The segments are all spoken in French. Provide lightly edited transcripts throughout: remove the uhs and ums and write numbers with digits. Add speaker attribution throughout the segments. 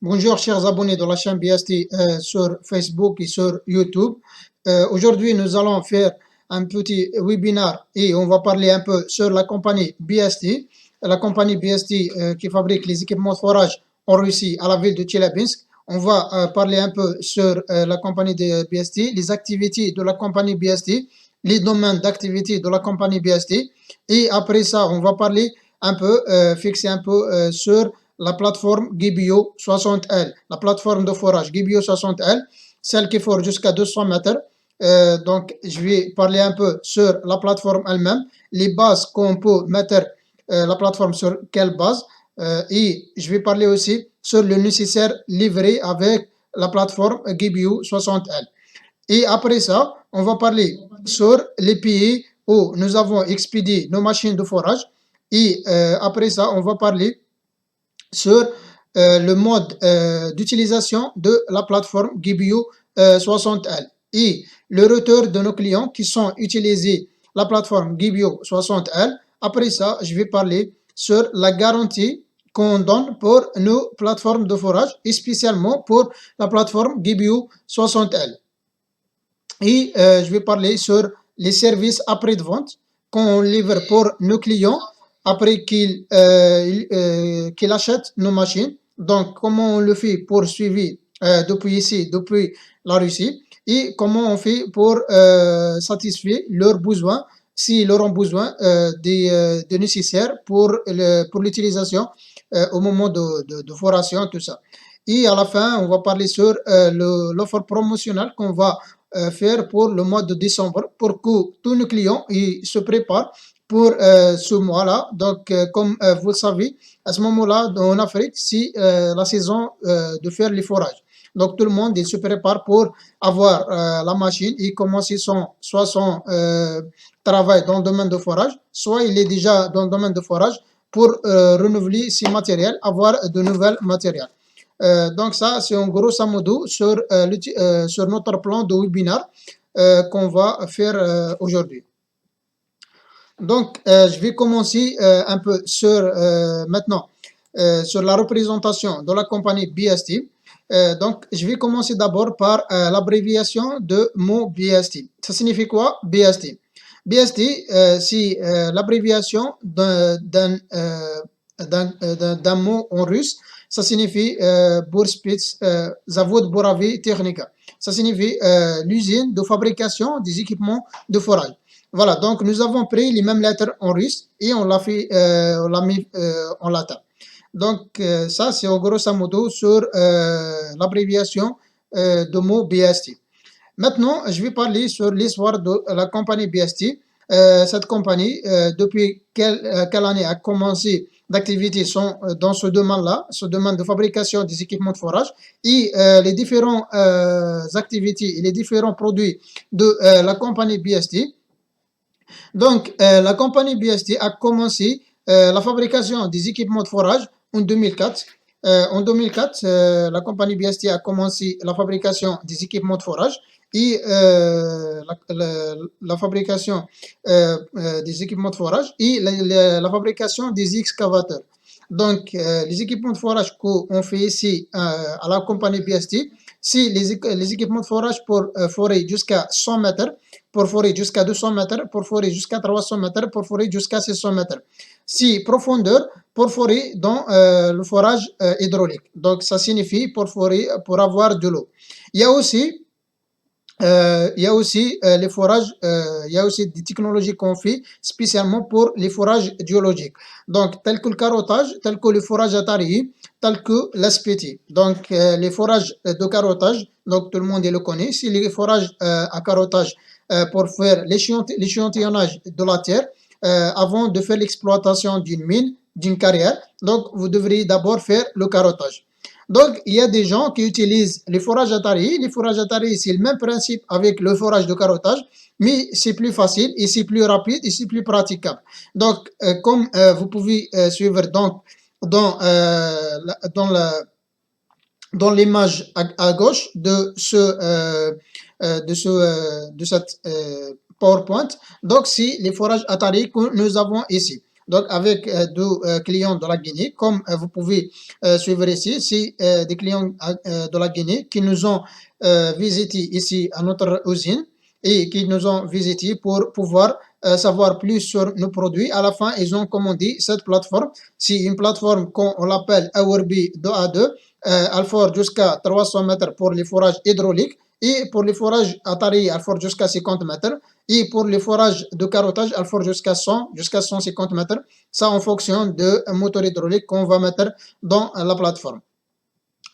Speaker 1: Bonjour chers abonnés de la chaîne BST sur Facebook et sur YouTube. Aujourd'hui, nous allons faire un petit webinaire et on va parler un peu sur la compagnie BST. La compagnie BST qui fabrique les équipements de forage en Russie à la ville de Tcheliabinsk. On va parler un peu sur la compagnie de BST, les activités de la compagnie BST, les domaines d'activité de la compagnie BST. Et après ça, on va parler un peu, fixer un peu sur la plateforme Gibio 60L, la plateforme de forage Gibio 60L, celle qui forge jusqu'à 200 mètres. Donc, je vais parler un peu sur la plateforme elle-même, les bases qu'on peut mettre la plateforme sur quelle base. Et je vais parler aussi sur le nécessaire livré avec la plateforme Gibio 60L. Et après ça, on va parler sur les pays où nous avons expédié nos machines de forage. Et après ça, on va parler sur le mode d'utilisation de la plateforme Gibio 60L et le retour de nos clients qui sont utilisés la plateforme Gibio 60L. Après ça, je vais parler sur la garantie qu'on donne pour nos plateformes de forage et spécialement pour la plateforme Gibio 60L. Et je vais parler sur les services après de vente qu'on livre pour nos clients après qu'ils achètent nos machines. Donc, comment on le fait pour suivre depuis ici, depuis la Russie, et comment on fait pour satisfaire leurs besoins, s'ils auront besoin des nécessaires pour l'utilisation au moment de foration, tout ça. Et à la fin, on va parler sur l'offre promotionnelle qu'on va faire pour le mois de décembre pour que tous nos clients ils se préparent pour ce mois-là. Donc, comme vous le savez, à ce moment-là, en Afrique, c'est la saison de faire les forages. Donc, tout le monde il se prépare pour avoir la machine et commencer soit son travail dans le domaine de forage, soit il est déjà dans le domaine de forage pour renouveler ses matériels, avoir de nouvelles matériels. Donc ça, c'est en grosso modo sur notre plan de webinaire qu'on va faire aujourd'hui. Donc, je vais commencer un peu sur maintenant sur la représentation de la compagnie BST. Donc, je vais commencer d'abord par l'abréviation de mot BST. Ça signifie quoi, BST? BST, c'est l'abréviation d'un mot en russe. Ça signifie Burspitz Zavod Boravi Technika. Ça signifie l'usine de fabrication des équipements de forage. Voilà, donc nous avons pris les mêmes lettres en russe et on l'a fait, on l'a mis en latin. Donc ça, c'est en grosso modo sur l'abréviation de mot BST. Maintenant, je vais parler sur l'histoire de la compagnie BST. Cette compagnie, depuis quelle année a commencé d'activités sont dans ce domaine-là, ce domaine de fabrication des équipements de forage et les différentes activités et les différents produits de la compagnie BST. Donc, la compagnie BST a commencé la fabrication des équipements de forage en 2004. En 2004, la compagnie BST a commencé la fabrication des équipements de forage et la fabrication des équipements de forage et la fabrication des excavateurs. Donc, les équipements de forage qu'on fait ici à la compagnie BST, c'est les équipements de forage pour forer jusqu'à 100 mètres, pour forer jusqu'à 200 mètres, pour forer jusqu'à 300 mètres, pour forer jusqu'à 600 mètres. Si profondeur, pour forer dans le forage hydraulique. Donc, ça signifie pour forer, pour avoir de l'eau. Il y a aussi les forages, il y a aussi des technologies qu'on fait spécialement pour les forages géologiques. Donc, tel que le carottage, tel que le forage à tarillis, tel que l'SPT. Donc, les forages de carottage, donc tout le monde le connaît, c'est les forages à carottage pour faire l'échantillonnage de la terre avant de faire l'exploitation d'une mine, d'une carrière. Donc, vous devriez d'abord faire le carottage. Donc, il y a des gens qui utilisent les forages à tarillis. Les forages à tarillis, c'est le même principe avec le forage de carottage, mais c'est plus facile et c'est plus rapide et c'est plus praticable. Donc, comme vous pouvez suivre donc, dans l'image à gauche de cette PowerPoint, donc c'est les forages à tarillis que nous avons ici. Donc, avec deux clients de la Guinée, comme vous pouvez suivre ici, c'est des clients de la Guinée qui nous ont visité ici à notre usine et qui nous ont visité pour pouvoir savoir plus sur nos produits. À la fin, ils ont commandé cette plateforme. C'est une plateforme qu'on l'appelle Hourbi 2A2. Elle forge jusqu'à 300 mètres pour les forages hydrauliques et pour les forages Atari, elle forge jusqu'à 50 mètres. Et pour les forages de carottage, elle forge jusqu'à 100, jusqu'à 150 mètres. Ça en fonction de moteur hydraulique qu'on va mettre dans la plateforme.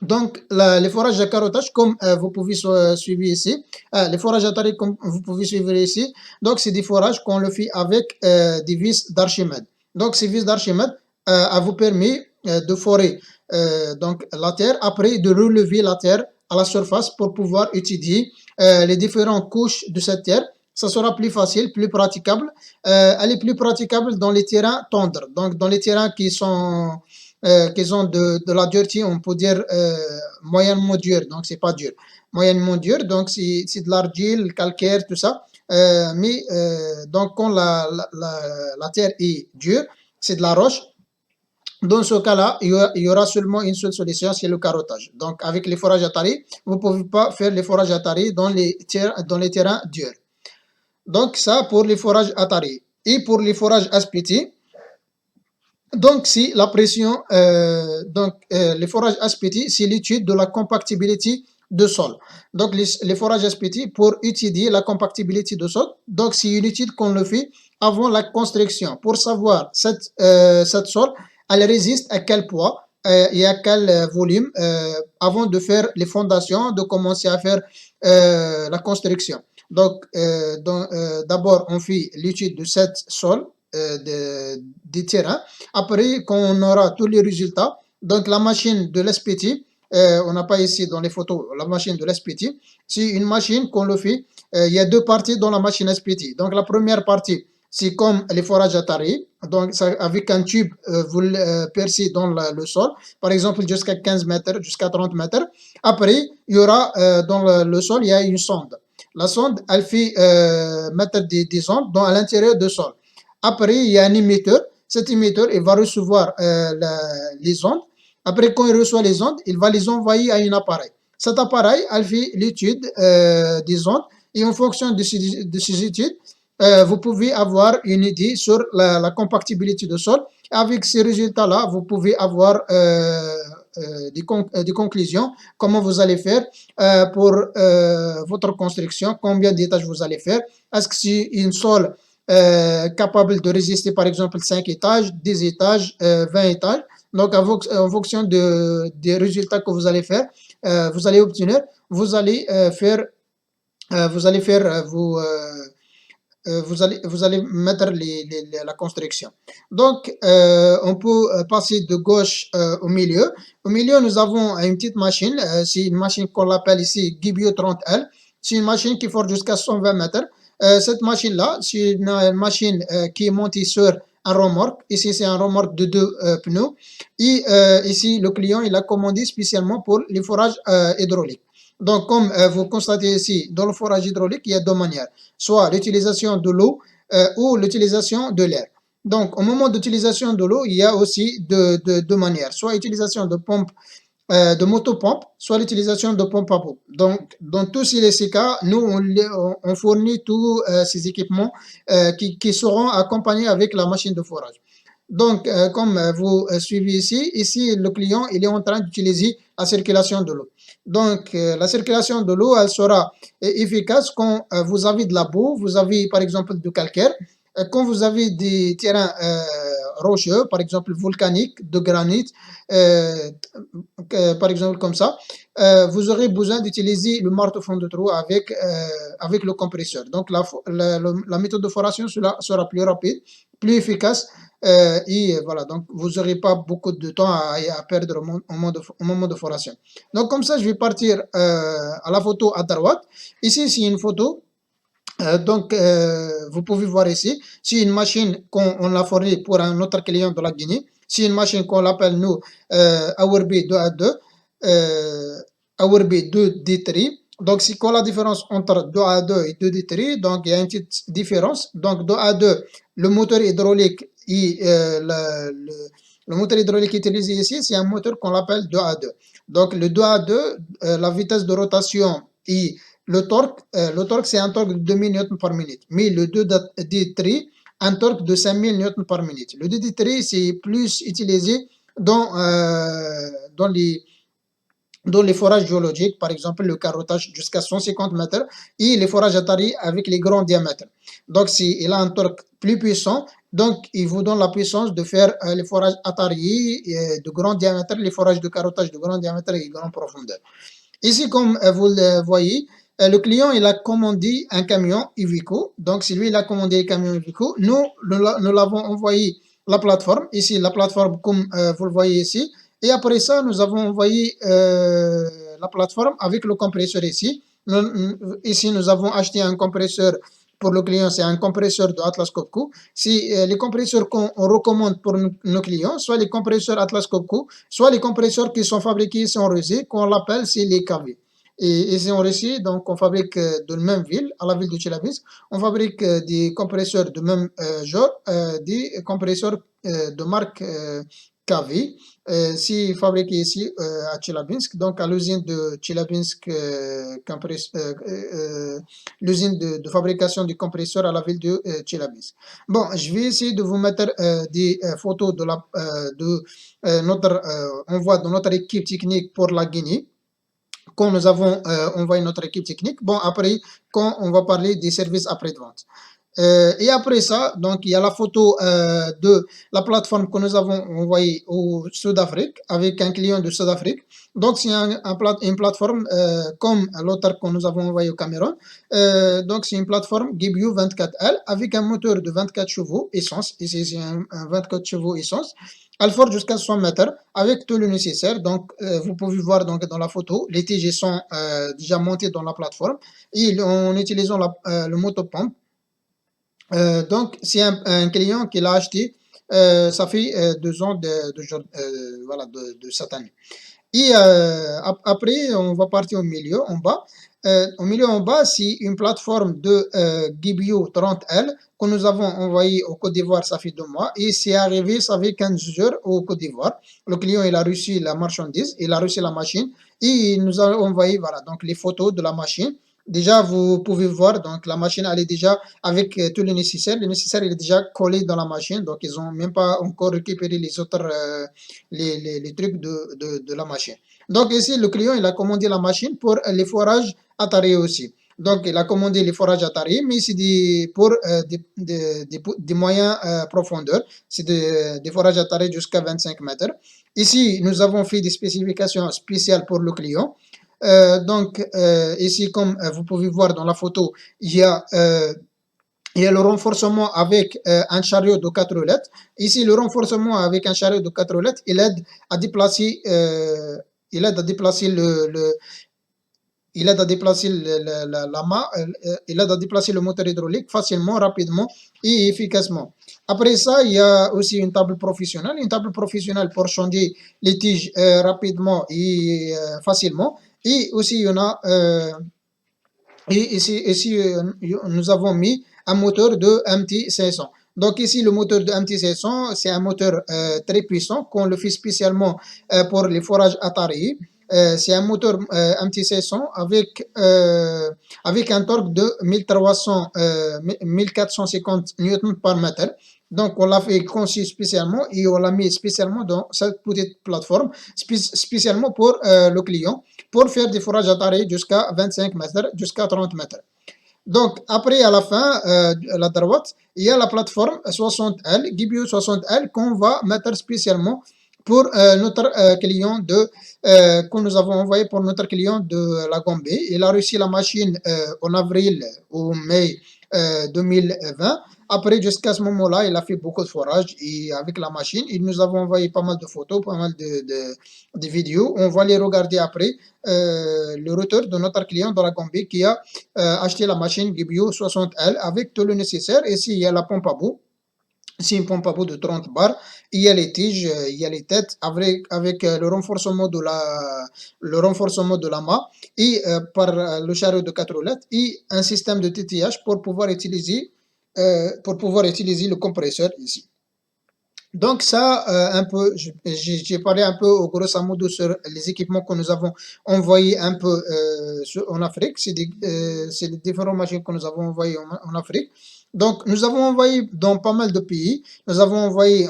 Speaker 1: Donc, les forages de carottage, comme vous pouvez suivre ici, les forages Atari, comme vous pouvez suivre ici, donc c'est des forages qu'on le fait avec des vis d'Archimède. Donc, ces vis d'Archimède, vous permet de forer donc la terre, après de relever la terre à la surface pour pouvoir étudier les différentes couches de cette terre. Ça sera plus facile, plus praticable. Elle est plus praticable dans les terrains tendres, donc dans les terrains qui ont de la dureté, on peut dire moyennement dur, donc c'est pas dur. Moyennement dur, donc c'est de l'argile, calcaire, tout ça. Mais donc quand la terre est dure, c'est de la roche. Dans ce cas-là, il y aura seulement une seule solution, c'est le carottage. Donc avec les forages Atari, vous ne pouvez pas faire les forages Atari dans les terrains durs. Donc ça pour les forages Atari. Et pour les forages SPT, donc, si la pression, les forages SPT, c'est l'étude de la compactibilité de sol. Donc, les forages SPT, pour étudier la compactibilité de sol, donc c'est une étude qu'on le fait avant la construction pour savoir cette sol, elle résiste à quel poids et à quel volume avant de faire les fondations, de commencer à faire la construction. Donc, d'abord, on fait l'étude de cette sol des terrains. Après, quand on aura tous les résultats, donc la machine de l'SPT, on n'a pas ici dans les photos la machine de l'SPT, c'est une machine qu'on le fait. Il y a deux parties dans la machine SPT. Donc la première partie, c'est comme les forages Atari. Donc ça, avec un tube, vous le percez dans le sol, par exemple jusqu'à 15 mètres, jusqu'à 30 mètres. Après, il y aura dans le sol, il y a une sonde. La sonde, elle fait mettre des ondes à l'intérieur du sol. Après, il y a un émetteur. Cet émetteur, il va recevoir les ondes. Après, quand il reçoit les ondes, il va les envoyer à un appareil. Cet appareil, elle fait l'étude des ondes et en fonction de ces études, vous pouvez avoir une idée sur la compactibilité du sol. Avec ces résultats-là, vous pouvez avoir des conclusions, comment vous allez faire pour votre construction, combien d'étages vous allez faire, est-ce que c'est une sol capable de résister par exemple 5 étages, 10 étages, 20 étages. Donc en fonction des résultats que vous allez faire, vous allez obtenir, vous allez faire, vous allez mettre la construction. Donc, on peut passer de gauche au milieu. Au milieu, nous avons une petite machine. C'est une machine qu'on l'appelle ici Gibio 30L. C'est une machine qui forge jusqu'à 120 mètres. Cette machine-là, c'est une machine qui est montée sur un remorque. Ici, c'est un remorque de deux pneus. Et ici, le client, il a commandé spécialement pour les forages hydrauliques. Donc, comme vous constatez ici, dans le forage hydraulique, il y a deux manières, soit l'utilisation de l'eau ou l'utilisation de l'air. Donc, au moment d'utilisation de l'eau, il y a aussi deux manières, soit l'utilisation de pompe, de motopompe, soit l'utilisation de pompe à pompe. Donc, dans tous ces cas, nous, on fournit tous ces équipements qui seront accompagnés avec la machine de forage. Donc, comme vous suivez ici, le client, il est en train d'utiliser la circulation de l'eau. Donc, la circulation de l'eau, elle sera efficace quand vous avez de la boue, vous avez par exemple du calcaire, quand vous avez des terrains rocheux, par exemple volcaniques, de granit, par exemple comme ça, vous aurez besoin d'utiliser le marteau fond de trou avec le compresseur. Donc, la méthode de foration sera plus rapide, plus efficace. Et voilà, donc vous n'aurez pas beaucoup de temps à perdre au moment de foration. Donc comme ça, je vais partir à la photo à droite. Ici, c'est une photo. Donc, vous pouvez voir ici, c'est une machine qu'on l'a fournie pour un autre client de la Guinée. C'est une machine qu'on l'appelle, nous, Hourbi 2A2, Hourbi 2D3. Donc, c'est quoi la différence entre 2A2 et 2D3? Donc, il y a une petite différence. Donc, 2A2, le moteur hydraulique, Et le moteur hydraulique utilisé ici, c'est un moteur qu'on appelle 2 à 2. Donc le 2 à 2, la vitesse de rotation et le torque c'est un torque de 2000 Newton par minute. Mais le 2D3, un torque de 5000 Newton par minute. Le 2D3, c'est plus utilisé dans, dans les forages géologiques, par exemple le carottage jusqu'à 150 mètres et les forages Atari avec les grands diamètres. Donc, il a un torque plus puissant, donc il vous donne la puissance de faire les forages Atari de grand diamètre, les forages de carottage de grand diamètre et grande profondeur. Ici, comme vous le voyez, le client il a commandé un camion Iveco. Donc, si lui il a commandé le camion Iveco, nous l'avons envoyé la plateforme. Ici, la plateforme, comme vous le voyez ici. Et après ça, nous avons envoyé la plateforme avec le compresseur ici. Ici, nous avons acheté un compresseur pour le client, c'est un compresseur de Atlas Copco. Si les compresseurs qu'on recommande pour nos clients, soit les compresseurs Atlas Copco, soit les compresseurs qui sont fabriqués ici en Russie, qu'on l'appelle c'est les KV. Et ici en Russie, donc on fabrique de la même ville, à la ville de Tchelabinsk, on fabrique des compresseurs de même genre, des compresseurs de marque KV, c'est fabriqué ici à Tchelabinsk, donc à l'usine de Tchelabinsk, l'usine de fabrication du compresseur à la ville de Tchelabinsk. Bon, je vais essayer de vous mettre des photos de notre envoi de notre équipe technique pour la Guinée quand nous avons envoyé notre équipe technique. Bon, après, quand on va parler des services après-vente. Et après ça, donc il y a la photo de la plateforme que nous avons envoyée au Sud-Afrique avec un client de Sud-Afrique. Donc c'est une plateforme comme l'autre que nous avons envoyé au Cameroun. Donc c'est une plateforme Gibu 24L avec un moteur de 24 chevaux essence. Ici c'est un 24 chevaux essence. Elle forge jusqu'à 100 mètres avec tout le nécessaire. Donc, vous pouvez voir donc dans la photo, les TG sont déjà montés dans la plateforme et en utilisant le motopompe. Donc, c'est un client qui l'a acheté. Ça fait 2 ans voilà, de cette année. Et après, on va partir au milieu, en bas. Au milieu, en bas, c'est une plateforme de Gibio 30L que nous avons envoyé au Côte d'Ivoire, ça fait 2 mois. Et c'est arrivé, ça fait 15 heures au Côte d'Ivoire. Le client, il a reçu la marchandise, il a reçu la machine et il nous a envoyé, voilà, donc les photos de la machine. Déjà, vous pouvez voir, donc la machine, elle est déjà avec tout le nécessaire. Le nécessaire, il est déjà collé dans la machine, donc ils n'ont même pas encore récupéré les autres, les trucs de la machine. Donc ici, le client, il a commandé la machine pour les forages Atari aussi. Donc, il a commandé les forages Atari, mais c'est pour des moyens profondeurs. C'est des forages Atari jusqu'à 25 mètres. Ici, nous avons fait des spécifications spéciales pour le client. Donc, ici, comme vous pouvez voir dans la photo, il y a le renforcement avec un chariot de 4 roulettes. Ici, le renforcement avec un chariot de 4 roulettes, il aide à déplacer, il aide à déplacer il aide à déplacer la main, il aide à déplacer le moteur hydraulique facilement, rapidement et efficacement. Après ça, il y a aussi une table professionnelle pour changer les tiges rapidement et facilement. Et aussi, il y en a, et ici, nous avons mis un moteur de MT500. Donc ici, le moteur de MT500, c'est un moteur très puissant qu'on le fait spécialement pour les forages Atari. C'est un moteur MT500 avec un torque de 1450 Newton par mètre. Donc, on l'a fait conçu spécialement et on l'a mis spécialement dans cette petite plateforme, spécialement pour le client, pour faire des forages Atari jusqu'à 25 mètres, jusqu'à 30 mètres. Donc, après, à la fin, à la droite, il y a la plateforme 60L, Gibu 60L, qu'on va mettre spécialement pour notre client que nous avons envoyé pour notre client de la Gambie. Il a reçu la machine en avril ou mai 2020. Après, jusqu'à ce moment-là, il a fait beaucoup de forages et avec la machine, et nous avons envoyé pas mal de photos, pas mal de vidéos. On va les regarder après. Le retour de notre client dans la Gambie qui a acheté la machine Gibu 60L avec tout le nécessaire. Ici, il y a la pompe à bout. C'est une pompe à bout de 30 bars. Il y a les tiges, il y a les têtes avec le renforcement de la mât et par le chariot de 4 roulettes et un système de TTH pour pouvoir utiliser le compresseur ici. Donc ça, un peu, j'ai parlé un peu au grosso modo sur les équipements que nous avons envoyés un peu en Afrique. C'est les différentes machines que nous avons envoyées en Afrique. Donc nous avons envoyé dans pas mal de pays. Nous avons envoyé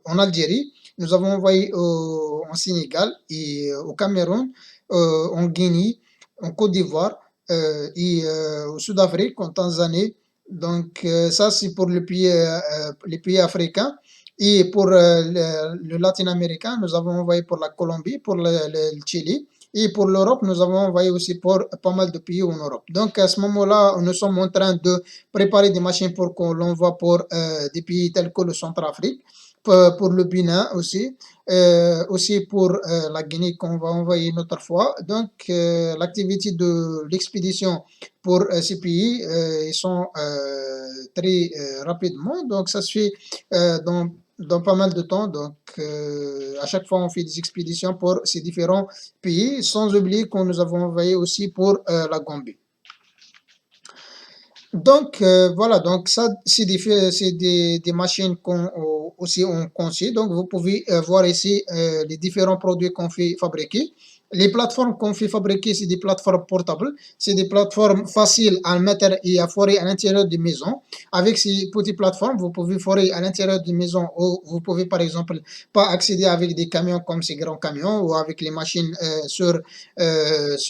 Speaker 1: en Algérie, nous avons envoyé en Sénégal et au Cameroun, en Guinée, en Côte d'Ivoire et au Sud-Afrique, en Tanzanie. Donc ça, c'est pour les pays africains. Et pour le latino-américain, nous avons envoyé pour la Colombie, pour le Chili. Et pour l'Europe, nous avons envoyé aussi pour pas mal de pays en Europe. Donc à ce moment-là, nous sommes en train de préparer des machines pour qu'on l'envoie pour des pays tels que le Centrafrique, pour le Bénin aussi pour la Guinée qu'on va envoyer une autre fois. Donc l'activité de l'expédition pour ces pays, ils sont très rapidement. Donc ça se fait dans pas mal de temps. Donc, à chaque fois, on fait des expéditions pour ces différents pays, sans oublier qu'on nous avons envoyé aussi pour la Gambie. Donc, voilà, donc ça, c'est des machines qu'on aussi on conçu. Donc, vous pouvez voir ici les différents produits qu'on fait fabriquer. Les plateformes qu'on fait fabriquer, c'est des plateformes portables. C'est des plateformes faciles à mettre et à forer à l'intérieur des maisons. Avec ces petites plateformes, vous pouvez forer à l'intérieur des maisons ou vous pouvez, par exemple, pas accéder avec des camions comme ces grands camions ou avec les machines sur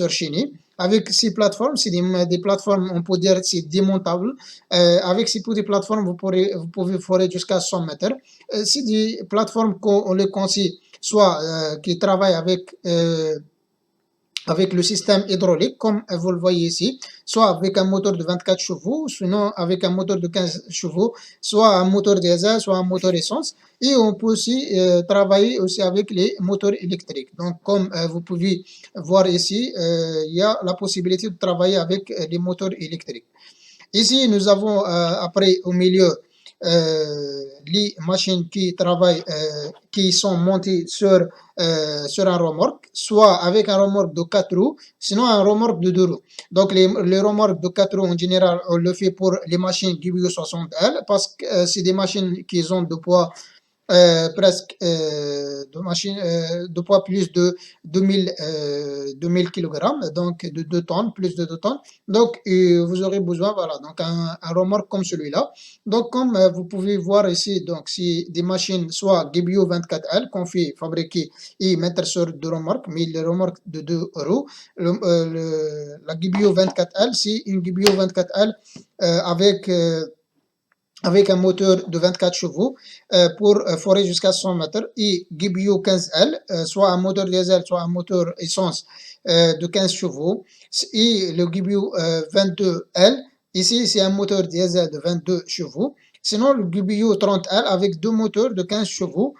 Speaker 1: chenilles. Avec ces plateformes, c'est des plateformes, on peut dire, c'est démontable. Avec ces petites plateformes, vous pouvez forer jusqu'à 100 mètres. C'est des plateformes qu'on les conseille, soit qui travaillent avec le système hydraulique, comme vous le voyez ici, soit avec un moteur de 24 chevaux, sinon avec un moteur de 15 chevaux, soit un moteur diesel, soit un moteur essence. Et on peut aussi travailler aussi avec les moteurs électriques. Donc, comme vous pouvez voir ici, il y a la possibilité de travailler avec les moteurs électriques. Ici, nous avons après au milieu les machines qui travaillent, qui sont montées sur un remorque, soit avec un remorque de 4 roues, sinon un remorque de 2 roues. Donc les remorques de 4 roues, en général, on le fait pour les machines Gibio 60L, parce que c'est des machines qui ont de poids presque de poids plus de 2000 kg, donc de 2 tonnes, plus de 2 tonnes. Donc, vous aurez besoin, voilà, donc un remorque comme celui-là. Donc, comme vous pouvez voir ici, donc, c'est des machines soit Gibio 24L qu'on fait fabriquer et mettre sur deux remorques, mais les remorques de 2 roues. La Gibio 24L, c'est une Gibio 24L avec un moteur de 24 chevaux pour forer jusqu'à 100 mètres et Gibio 15L, soit un moteur diesel, soit un moteur essence de 15 chevaux et le Gibio 22L, ici c'est un moteur diesel de 22 chevaux. Sinon le Gibio 30L avec deux moteurs de 15 chevaux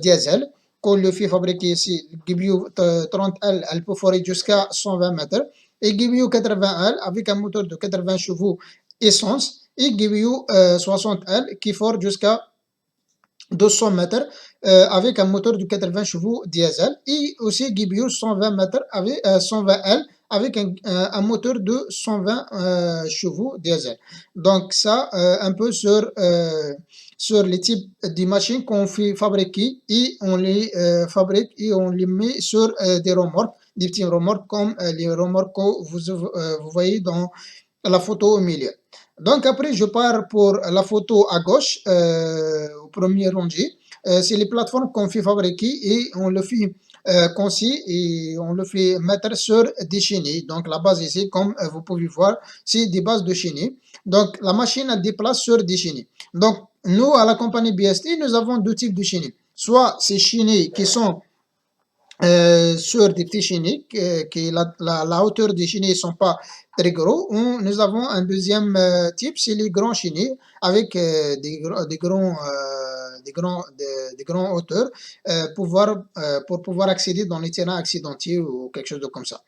Speaker 1: diesel qu'on le fait fabriquer ici. Le Gibio 30L, elle peut forer jusqu'à 120 mètres et Gibio 80L avec un moteur de 80 chevaux essence et Gibio 60L qui fort jusqu'à 200 mètres avec un moteur de 80 chevaux diesel et aussi Gibio 120 mètres avec 120L avec un moteur de 120 chevaux diesel. Donc ça, un peu sur les types de machines qu'on fait fabriquer et on les fabrique et on les met sur des remorques, des petits remorques comme les remorques que vous voyez dans la photo au milieu. Donc après, je pars pour la photo à gauche, au premier rangé. C'est les plateformes qu'on fait fabriquer et on le fait concis et on le fait mettre sur des chenilles. Donc la base ici, comme vous pouvez voir, c'est des bases de chenilles. Donc la machine, elle déplace sur des chenilles. Donc nous, à la compagnie BST, nous avons deux types de chenilles. Soit ces chenilles qui sont sur des petits chenilles, qui la hauteur des chenilles ne sont pas très gros. Nous avons un deuxième type, c'est les grands chenilles avec des grands hauteurs pour pouvoir accéder dans les terrains accidentés ou quelque chose de comme ça.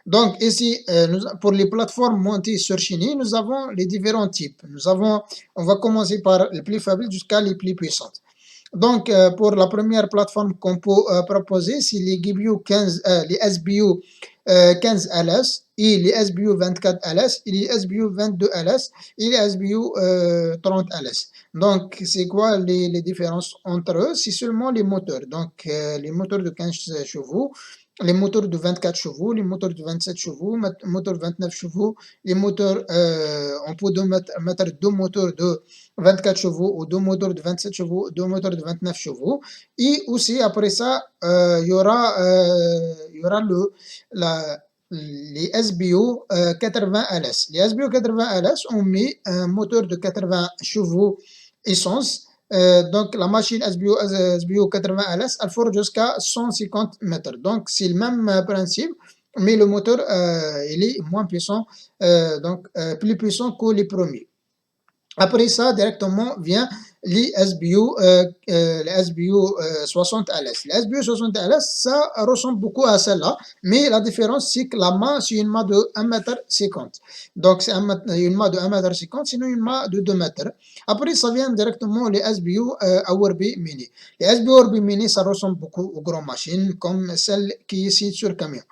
Speaker 1: Donc ici, pour les plateformes montées sur chenilles, nous avons les différents types. On va commencer par les plus faibles jusqu'à les plus puissantes. Donc, pour la première plateforme qu'on peut proposer, c'est les Gibio 15, les SBU 15 LS, et les SBU 24 LS, et les SBU 22 LS, et les SBU 30 LS. Donc, c'est quoi les différences entre eux? C'est seulement les moteurs. Donc, les moteurs de 15 chevaux, les moteurs de 24 chevaux, les moteurs de 27 chevaux, moteurs de 29 chevaux, les moteurs, on peut mettre deux moteurs de 24 chevaux ou deux moteurs de 27 chevaux, deux moteurs de 29 chevaux. Et aussi, après ça, il y aura les SBO 80 LS. Les SBO 80 LS ont mis un moteur de 80 chevaux essence. Donc, la machine SBO 80 LS, elle forge jusqu'à 150 mètres. Donc, c'est le même principe, mais le moteur, il est moins puissant, plus puissant que les premiers. Après ça, directement vient les SBO 60 LS. Les SBO 60 LS, ça ressemble beaucoup à celle-là, mais la différence, c'est que la mât, c'est une mât de 1,50 m. Donc, c'est une mât de 1,50 m, sinon une mât de 2 mètres. Après, ça vient directement les SBO Awerbi Mini. Les SBO Awerbi Mini, ça ressemble beaucoup aux grandes machines, comme celle qui est ici sur camion.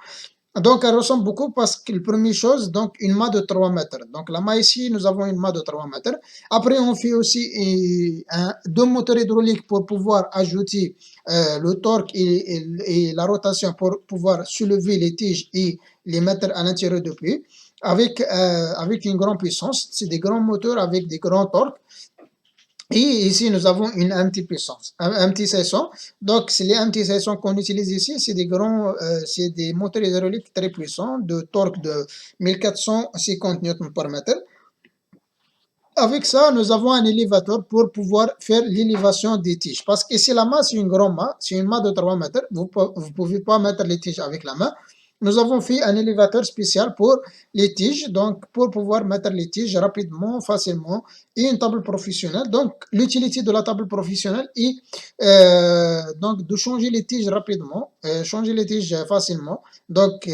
Speaker 1: Donc, elle ressemble beaucoup parce que la première chose, donc une mât de 3 mètres. Donc, la mât ici, nous avons une mât de 3 mètres. Après, on fait aussi deux moteurs hydrauliques pour pouvoir ajouter le torque et la rotation pour pouvoir soulever les tiges et les mettre à l'intérieur du puits avec une grande puissance. C'est des grands moteurs avec des grands torques. Et ici, nous avons une MT-puissance, un MT-500. Donc, c'est les MT-500 qu'on utilise ici, c'est c'est des moteurs hydrauliques très puissants, de torque de 1450 Nm par mètre. Avec ça, nous avons un élévateur pour pouvoir faire l'élévation des tiges. Parce que ici, la main, c'est une grande main, c'est une main de 3 mètres. Vous ne pouvez pas mettre les tiges avec la main. Nous avons fait un élévateur spécial pour les tiges, donc pour pouvoir mettre les tiges rapidement, facilement, et une table professionnelle. Donc, l'utilité de la table professionnelle est donc de changer les tiges rapidement, changer les tiges facilement. Donc,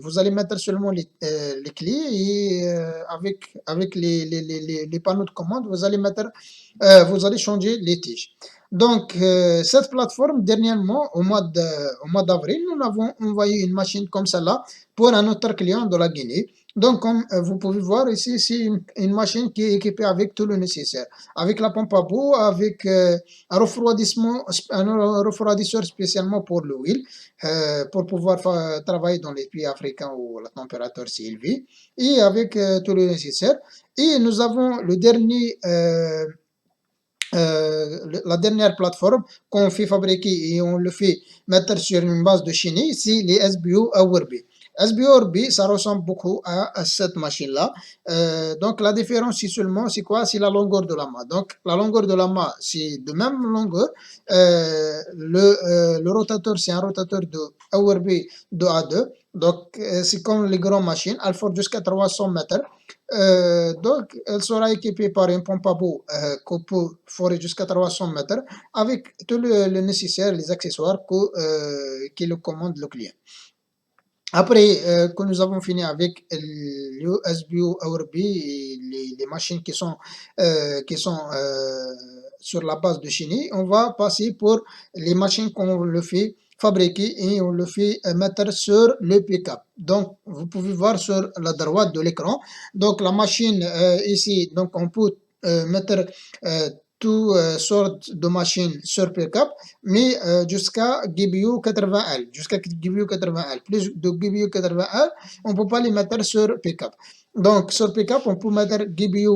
Speaker 1: vous allez mettre seulement les clés et avec les panneaux de commande, vous allez changer les tiges. Donc, cette plateforme, dernièrement, au mois d'avril, nous avons envoyé une machine comme celle-là pour un autre client de la Guinée. Donc, comme vous pouvez voir ici, c'est une machine qui est équipée avec tout le nécessaire. Avec la pompe à bout, avec un refroidisseur spécialement pour l'huile, pour pouvoir travailler dans les pays africains où la température est élevée, et avec tout le nécessaire. Et nous avons la dernière plateforme qu'on fait fabriquer et on le fait mettre sur une base de chenille, c'est les SBO Awerbi. SBO Awerbi, ça ressemble beaucoup à cette machine-là. Donc la différence, c'est quoi? C'est la longueur de la mât. Donc la longueur de la mât, c'est de même longueur. Le rotateur, c'est un rotateur de Awerbi 2A2. Donc c'est comme les grandes machines, elles font jusqu'à 300 mètres. Donc, elle sera équipée par une pompe à bout qu'on peut forer jusqu'à 300 mètres avec tout le nécessaire, les accessoires qui le commande le client. Après que nous avons fini avec le SBO Awerbi et les machines qui sont sur la base de chenille, on va passer pour les machines qu'on le fait fabriquer et on le fait mettre sur le pick-up. Donc, vous pouvez voir sur la droite de l'écran. Donc, la machine ici, donc on peut mettre toutes sortes de machines sur pick-up, mais jusqu'à GBU 80L. Jusqu'à GBU 80L. Plus de GBU 80L, on ne peut pas les mettre sur pick-up. Donc, sur pick-up, on peut mettre GBU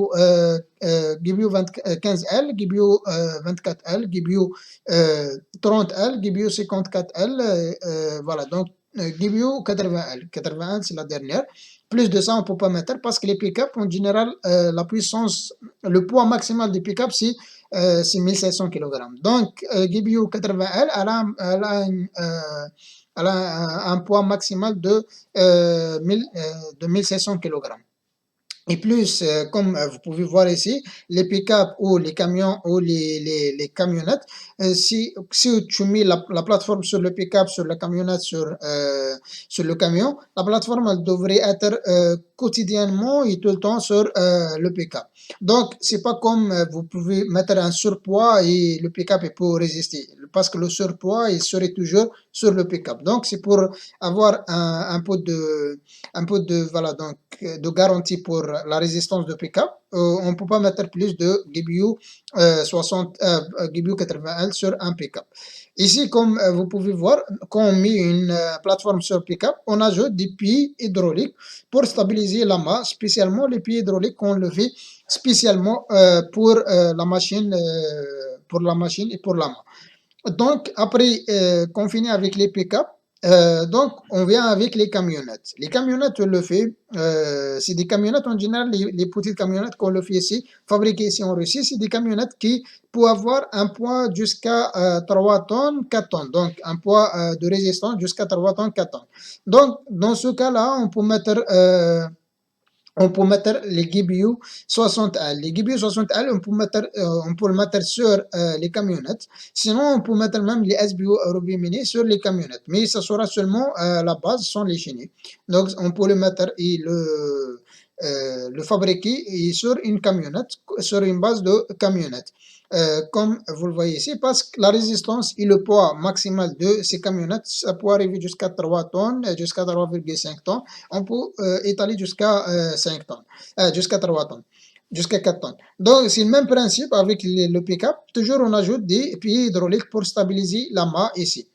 Speaker 1: 15L, GBU 24L, GBU 30L, GBU 54L, voilà. Donc, GBU 80L. 80L, c'est la dernière. Plus de ça, on ne peut pas mettre parce que les pick-up, en général, la puissance, le poids maximal des pick-up, c'est 1500 kg. Donc, GBU 80L, elle a un poids maximal de 1500 kg. Et plus, comme vous pouvez voir ici, les pick-up ou les camions ou les camionnettes, si tu mets la plateforme sur le pick-up, sur la camionnette, sur le camion, la plateforme elle devrait être quotidiennement et tout le temps sur le pick-up. Donc, c'est pas comme vous pouvez mettre un surpoids et le pick-up peut résister. Le parce que le surpoids il serait toujours sur le pick-up. Donc c'est pour avoir un peu de voilà donc de garantie pour la résistance de pick-up. On ne peut pas mettre plus de GBU 60 GBU 80L sur un pick-up. Ici, comme vous pouvez voir, quand on met une plateforme sur pick-up, on ajoute des pieds hydrauliques pour stabiliser la masse, spécialement les pieds hydrauliques qu'on le fait spécialement pour la machine et pour la main. Donc, après qu'on finit avec les pick-up, donc on vient avec les camionnettes. Les camionnettes, on le fait, c'est des camionnettes en général, les petites camionnettes qu'on le fait ici, fabriquées ici en Russie, c'est des camionnettes qui peuvent avoir un poids jusqu'à 3 tonnes, 4 tonnes. Donc, un poids de résistance jusqu'à 3 tonnes, 4 tonnes. Donc, dans ce cas-là, on peut mettre les GBU 60L. Les GBU 60L, on peut le mettre sur les camionnettes. Sinon, on peut mettre même les SBU Ruby Mini sur les camionnettes. Mais ça sera seulement la base sans les chaîner. Donc, on peut le mettre et le fabriquer sur une camionnette, sur une base de camionnette. Comme vous le voyez ici, parce que la résistance et le poids maximal de ces camionnettes, ça peut arriver jusqu'à 3 tonnes, jusqu'à 3,5 tonnes. On peut étaler jusqu'à 5 tonnes, jusqu'à 3 tonnes, jusqu'à 4 tonnes. Donc, c'est le même principe avec le pick-up. Toujours, on ajoute des pieds hydrauliques pour stabiliser la mât ici.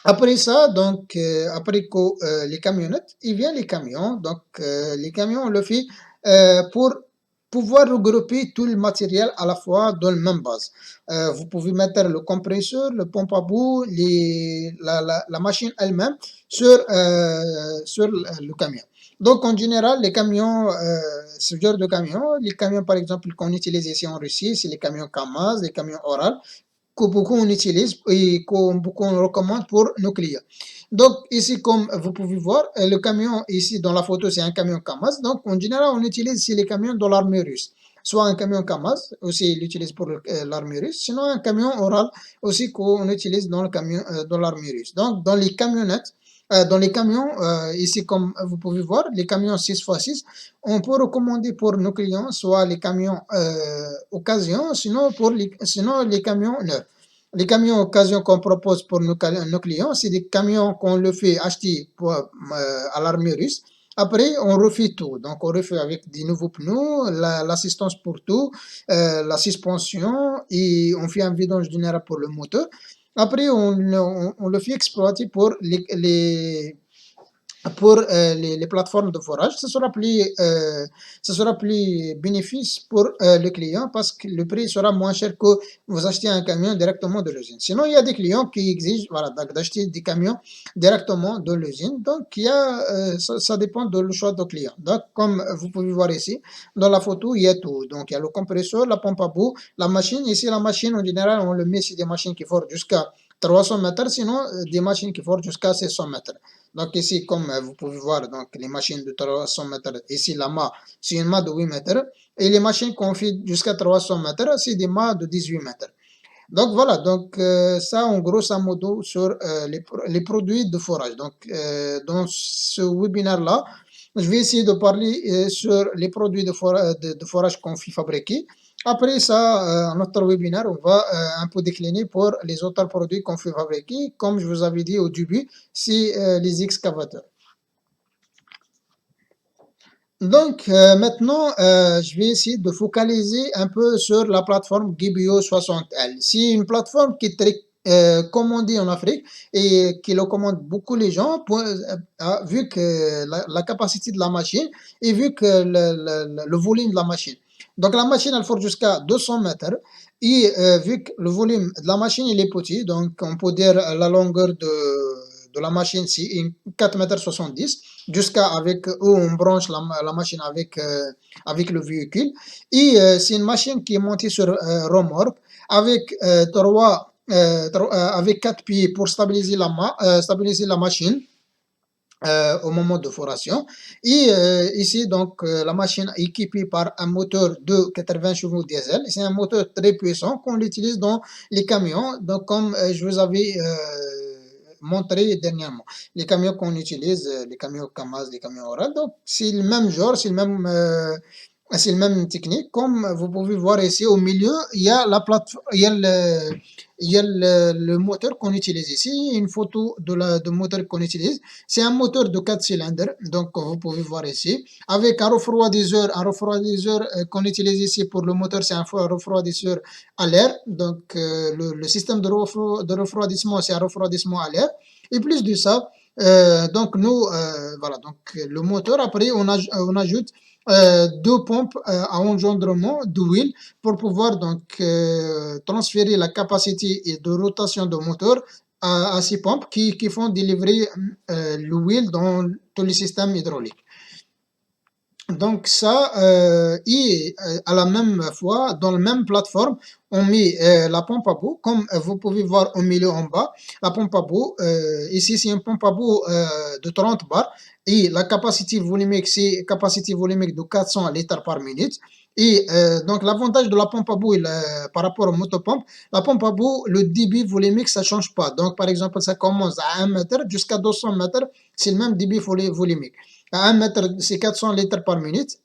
Speaker 1: Après ça, donc, après que les camionnettes, il vient les camions. Donc, les camions, on le fait pour pouvoir regrouper tout le matériel à la fois dans la même base. Vous pouvez mettre le compresseur, le pompe à bout, la machine elle-même sur le camion. Donc, en général, les camions, ce genre de camions, les camions, par exemple, qu'on utilise ici en Russie, c'est les camions Kamaz, les camions Oral, que beaucoup on utilise et que beaucoup on recommande pour nos clients. Donc ici, comme vous pouvez voir, le camion ici dans la photo, c'est un camion Kamaz. Donc en général, on utilise ici les camions de l'armée russe. Soit un camion Kamaz, aussi il utilise pour l'armée russe, sinon un camion Oral aussi qu'on utilise dans le camion de l'armée russe. Donc dans les camionnettes, dans les camions, ici comme vous pouvez voir, les camions 6x6, on peut recommander pour nos clients soit les camions occasion, sinon les camions neufs. Les camions occasion qu'on propose pour nos clients, c'est des camions qu'on le fait acheter à l'armée russe. Après, on refait tout. Donc, on refait avec des nouveaux pneus, l'assistance pour tout, la suspension et on fait un vidange général pour le moteur. Après, on le fait exploiter pour les plateformes de forage. Ce sera plus bénéfice pour le client parce que le prix sera moins cher que vous achetez un camion directement de l'usine. Sinon, il y a des clients qui exigent voilà, d'acheter des camions directement de l'usine. Donc, ça dépend du choix du client. Donc, comme vous pouvez voir ici, dans la photo, il y a tout. Donc, il y a le compresseur, la pompe à bout, la machine. Ici, la machine, en général, on le met sur des machines qui forgent jusqu'à 300 mètres, sinon des machines qui forgent jusqu'à 600 mètres. Donc ici, comme vous pouvez voir, donc les machines de 300 mètres, ici la mât, c'est une mât de 8 mètres. Et les machines qu'on fait jusqu'à 300 mètres, c'est des mâts de 18 mètres. Donc voilà, donc ça en grosso modo sur les produits de forage. Donc dans ce webinaire-là, je vais essayer de parler sur les produits de forage qu'on fait fabriquer. Après ça, notre webinaire, on va un peu décliner pour les autres produits qu'on fait fabriquer. Comme je vous avais dit au début, c'est les excavateurs. Donc maintenant, je vais essayer de focaliser un peu sur la plateforme GBO 60L. C'est une plateforme qui est très commandée en Afrique et qui le commandent beaucoup les gens vu que la capacité de la machine et vu que le volume de la machine. Donc la machine, elle forge jusqu'à 200 mètres et vu que le volume de la machine, il est petit, donc on peut dire la longueur de la machine, c'est 4,70 m jusqu'à avec où on branche la machine avec le véhicule. Et c'est une machine qui est montée sur remorque avec avec 4 pieds pour stabiliser la machine au moment de foration. Et ici, donc, la machine est équipée par un moteur de 80 chevaux diesel. C'est un moteur très puissant qu'on utilise dans les camions. Donc, comme je vous avais montré dernièrement, les camions qu'on utilise, les camions Kamaz, les camions Oral, donc c'est le même genre, c'est le même C'est la même technique. Comme vous pouvez voir ici au milieu, il y a la plateforme, il y a le moteur qu'on utilise ici. Une photo de moteur qu'on utilise. C'est un moteur de 4 cylindres. Donc, vous pouvez voir ici. Avec un refroidisseur qu'on utilise ici pour le moteur, c'est un refroidisseur à l'air. Donc, le système de refroidissement, c'est un refroidissement à l'air. Et plus de ça, donc nous, voilà, donc le moteur, après, on ajoute deux pompes à engendrement d'huile pour pouvoir donc transférer la capacité et de rotation de moteur à ces pompes qui font délivrer l'huile dans tous les systèmes hydrauliques. Donc ça, et à la même fois, dans la même plateforme, on met la pompe à bout, comme vous pouvez voir au milieu en bas, la pompe à bout, ici c'est une pompe à bout de 30 bars, et la capacité volumique, c'est capacité volumique de 400 litres par minute. Et donc l'avantage de la pompe à bout par rapport aux motopompes, la pompe à bout, le débit volumique, ça change pas. Donc par exemple, ça commence à 1 mètre jusqu'à 200 mètres, c'est le même débit volumique. À 1 mètre, c'est 400 litres par minute.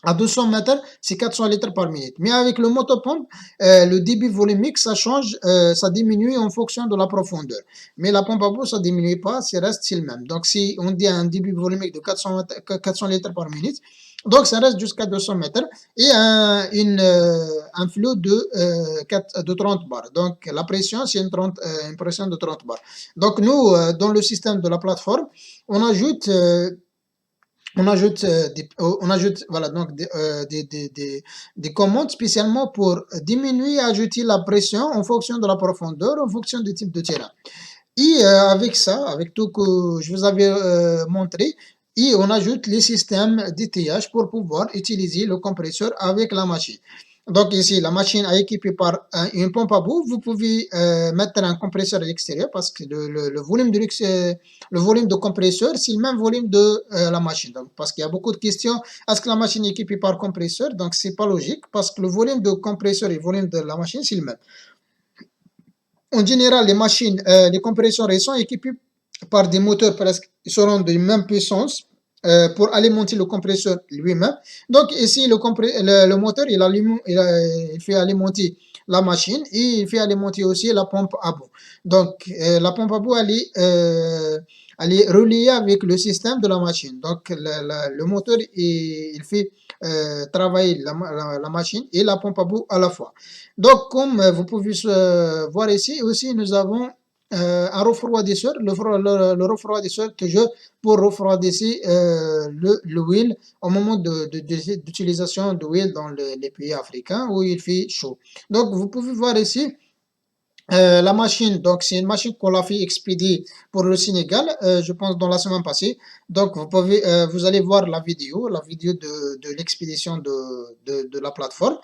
Speaker 1: À 200 mètres, c'est 400 litres par minute. Mais avec le motopompe, le débit volumique, ça change, ça diminue en fonction de la profondeur. Mais la pompe à bout, ça ne diminue pas, ça reste le même. Donc, si on dit un débit volumique de 400 litres par minute, donc ça reste jusqu'à 200 mètres et un flot de 30 bars. Donc, la pression, c'est une pression de 30 bars. Donc, nous, dans le système de la plateforme, on ajoute voilà, donc des commandes spécialement pour diminuer et ajouter la pression en fonction de la profondeur, en fonction du type de terrain. Et avec ça, avec tout que je vous avais montré, et on ajoute les systèmes d'étayage pour pouvoir utiliser le compresseur avec la machine. Donc ici, la machine est équipée par une pompe à bout. Vous pouvez mettre un compresseur à l'extérieur parce que le volume de compresseur, c'est le même volume de la machine. Donc, parce qu'il y a beaucoup de questions, est-ce que la machine est équipée par compresseur? Donc, c'est pas logique parce que le volume de compresseur et le volume de la machine, c'est le même. En général, les machines, les compresseurs, ils sont équipés par des moteurs presque, ils seront de même puissance pour alimenter le compresseur lui-même. Donc ici, le moteur, il fait alimenter la machine et il fait alimenter aussi la pompe à bout. Donc la pompe à bout, elle est reliée avec le système de la machine. Donc le moteur, il fait travailler la machine et la pompe à bout à la fois. Donc comme vous pouvez voir ici, aussi nous avons un refroidisseur, le refroidisseur toujours pour refroidir l'huile au moment d'utilisation d'huile dans les pays africains où il fait chaud. Donc vous pouvez voir ici la machine, donc c'est une machine qu'on a fait expédier pour le Sénégal, je pense dans la semaine passée. Donc vous allez voir la vidéo de l'expédition de la plateforme.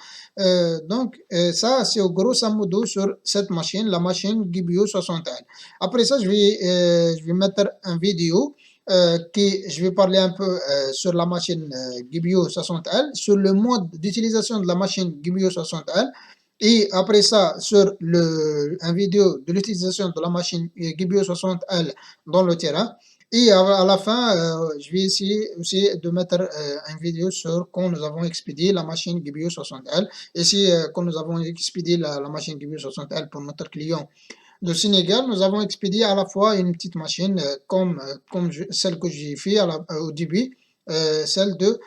Speaker 1: Donc ça c'est au grosso modo sur cette machine, la machine Gibio 60L. Après ça, je vais mettre une vidéo je vais parler un peu sur la machine Gibio 60L, sur le mode d'utilisation de la machine Gibio 60L. Et après ça, sur un vidéo de l'utilisation de la machine Gibio 60L dans le terrain. Et à la fin, je vais essayer aussi de mettre une vidéo sur quand nous avons expédié la machine Gibio 60L. Ici, quand nous avons expédié la machine Gibio 60L pour notre client de Sénégal, nous avons expédié à la fois une petite machine comme celle que j'ai fait au début, celle de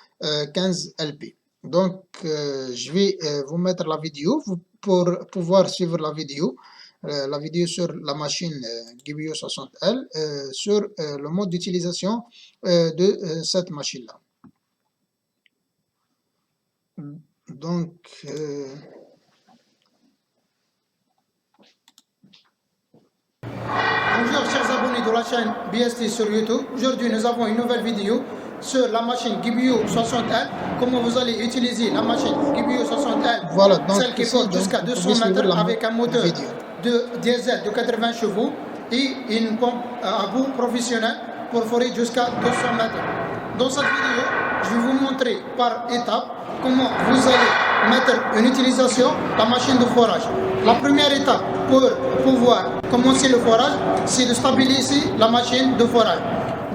Speaker 1: 15 LP. Donc, je vais vous mettre la vidéo pour pouvoir suivre la vidéo sur la machine Gibio 60L, sur le mode d'utilisation de cette machine-là. Donc, bonjour chers abonnés de la chaîne BST sur YouTube. Aujourd'hui, nous avons une nouvelle vidéo sur la machine Gibio 60L, comment vous allez utiliser la machine Gibio 60L, voilà, donc celle qui porte jusqu'à 200 mètres avec un moteur de diesel de 80 chevaux et une pompe à bout professionnelle pour forer jusqu'à 200 mètres. Dans cette vidéo, je vais vous montrer par étapes comment vous allez mettre en utilisation la machine de forage. La première étape pour pouvoir commencer le forage, c'est de stabiliser la machine de forage.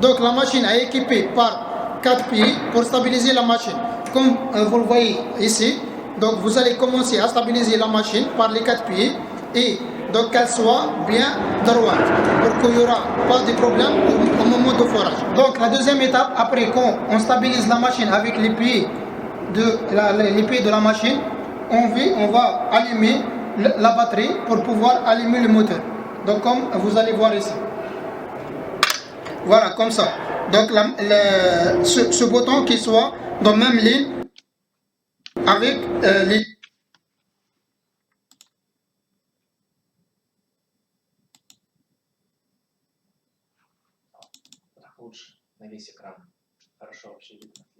Speaker 1: Donc la machine est équipée par 4 pieds pour stabiliser la machine. Comme vous le voyez ici, donc vous allez commencer à stabiliser la machine par les 4 pieds et donc qu'elle soit bien droite pour qu'il n'y aura pas de problème au moment de forage. Donc la deuxième étape, après qu'on stabilise la machine avec les pieds de la machine, on va allumer la batterie pour pouvoir allumer le moteur. Donc comme vous allez voir ici. Voilà, comme ça. Donc ce bouton qui soit dans la même ligne avec les...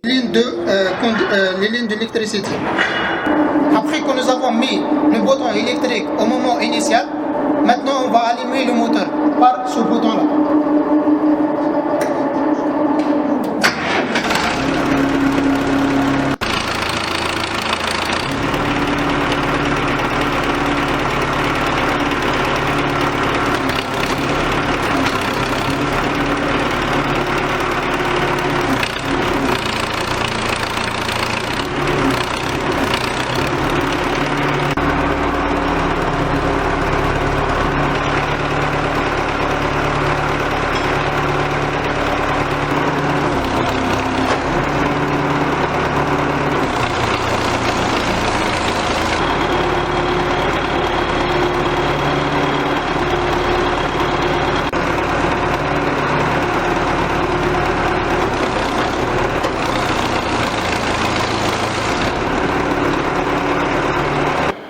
Speaker 1: les lignes d'électricité. Après que nous avons mis le bouton électrique au moment initial, maintenant on va allumer le moteur par ce bouton-là.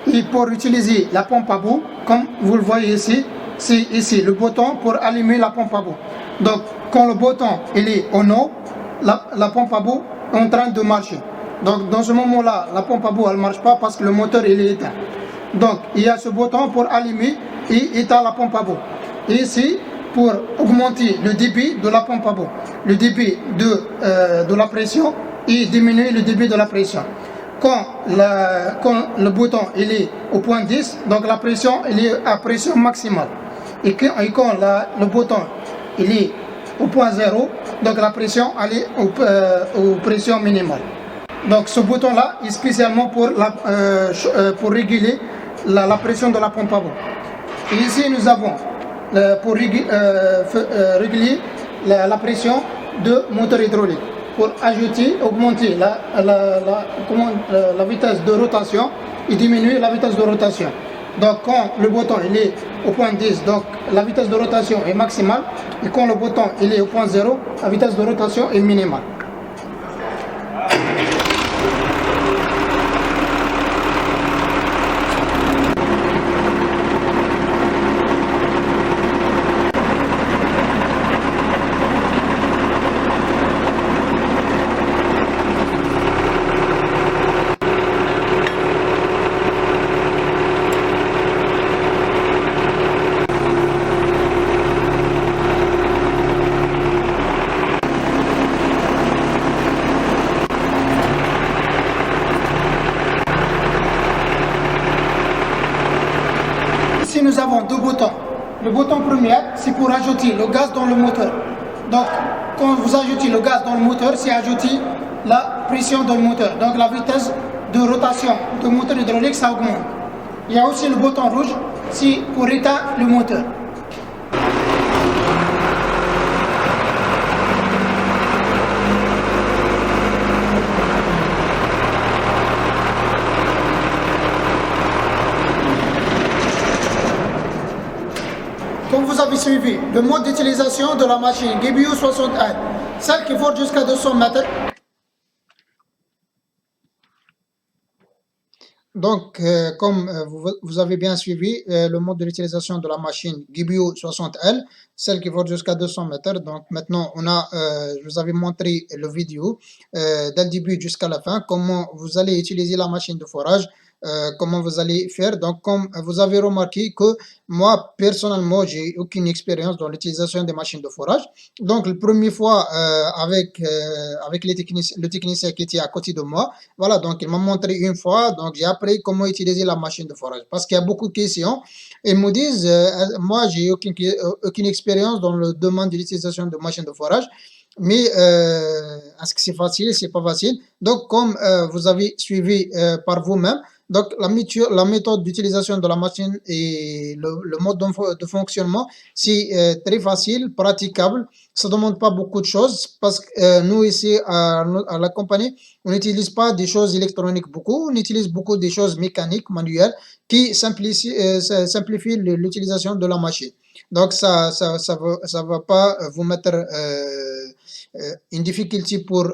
Speaker 1: Et pour utiliser la pompe à bout, comme vous le voyez ici, c'est ici le bouton pour allumer la pompe à bout. Donc quand le bouton il est en haut, la pompe à bout est en train de marcher. Donc dans ce moment-là, la pompe à bout elle ne marche pas parce que le moteur il est éteint. Donc il y a ce bouton pour allumer et éteindre la pompe à bout. Et ici pour augmenter le débit de la pompe à bout, le débit de la pression et diminuer le débit de la pression. Quand le bouton il est au point 10, donc la pression il est à pression maximale. Et quand le bouton il est au point 0, donc la pression elle est aux pression minimale. Donc ce bouton là est spécialement pour réguler la pression de la pompe à bout. Et ici nous avons pour réguler la pression de moteur hydraulique, pour augmenter la vitesse de rotation et diminuer la vitesse de rotation. Donc quand le bouton il est au point 10, donc la vitesse de rotation est maximale, et quand le bouton il est au point 0, la vitesse de rotation est minimale. Ici nous avons deux boutons. Le bouton premier c'est pour ajouter le gaz dans le moteur. Donc quand vous ajoutez le gaz dans le moteur, c'est ajouter la pression dans le moteur. Donc la vitesse de rotation du moteur hydraulique ça augmente. Il y a aussi le bouton rouge, c'est pour éteindre le moteur. Comme vous avez suivi le mode d'utilisation de la machine GBU 61, celle qui vaut jusqu'à 200 mètres. Donc, comme vous avez bien suivi le mode de l'utilisation de la machine GBU 60L, celle qui vaut jusqu'à 200 mètres. Donc, maintenant, je vous avais montré le vidéo dès le début jusqu'à la fin, comment vous allez utiliser la machine de forage, comment vous allez faire. Donc, comme vous avez remarqué que moi, personnellement, j'ai aucune expérience dans l'utilisation des machines de forage. Donc, la première fois, avec le technicien qui était à côté de moi, voilà, donc il m'a montré une fois, donc j'ai appris comment utiliser la machine de forage. Parce qu'il y a beaucoup de questions. Ils me disent, moi, j'ai aucune expérience dans le domaine de l'utilisation de machines de forage. Mais est-ce que c'est facile? C'est pas facile. Donc, comme vous avez suivi par vous-même, donc la méthode d'utilisation de la machine et le mode de fonctionnement, c'est très facile, praticable. Ça demande pas beaucoup de choses parce que nous ici à la compagnie, on n'utilise pas des choses électroniques beaucoup, on utilise beaucoup des choses mécaniques, manuelles, qui simplifient l'utilisation de la machine. Donc, ça va pas vous mettre une difficulté pour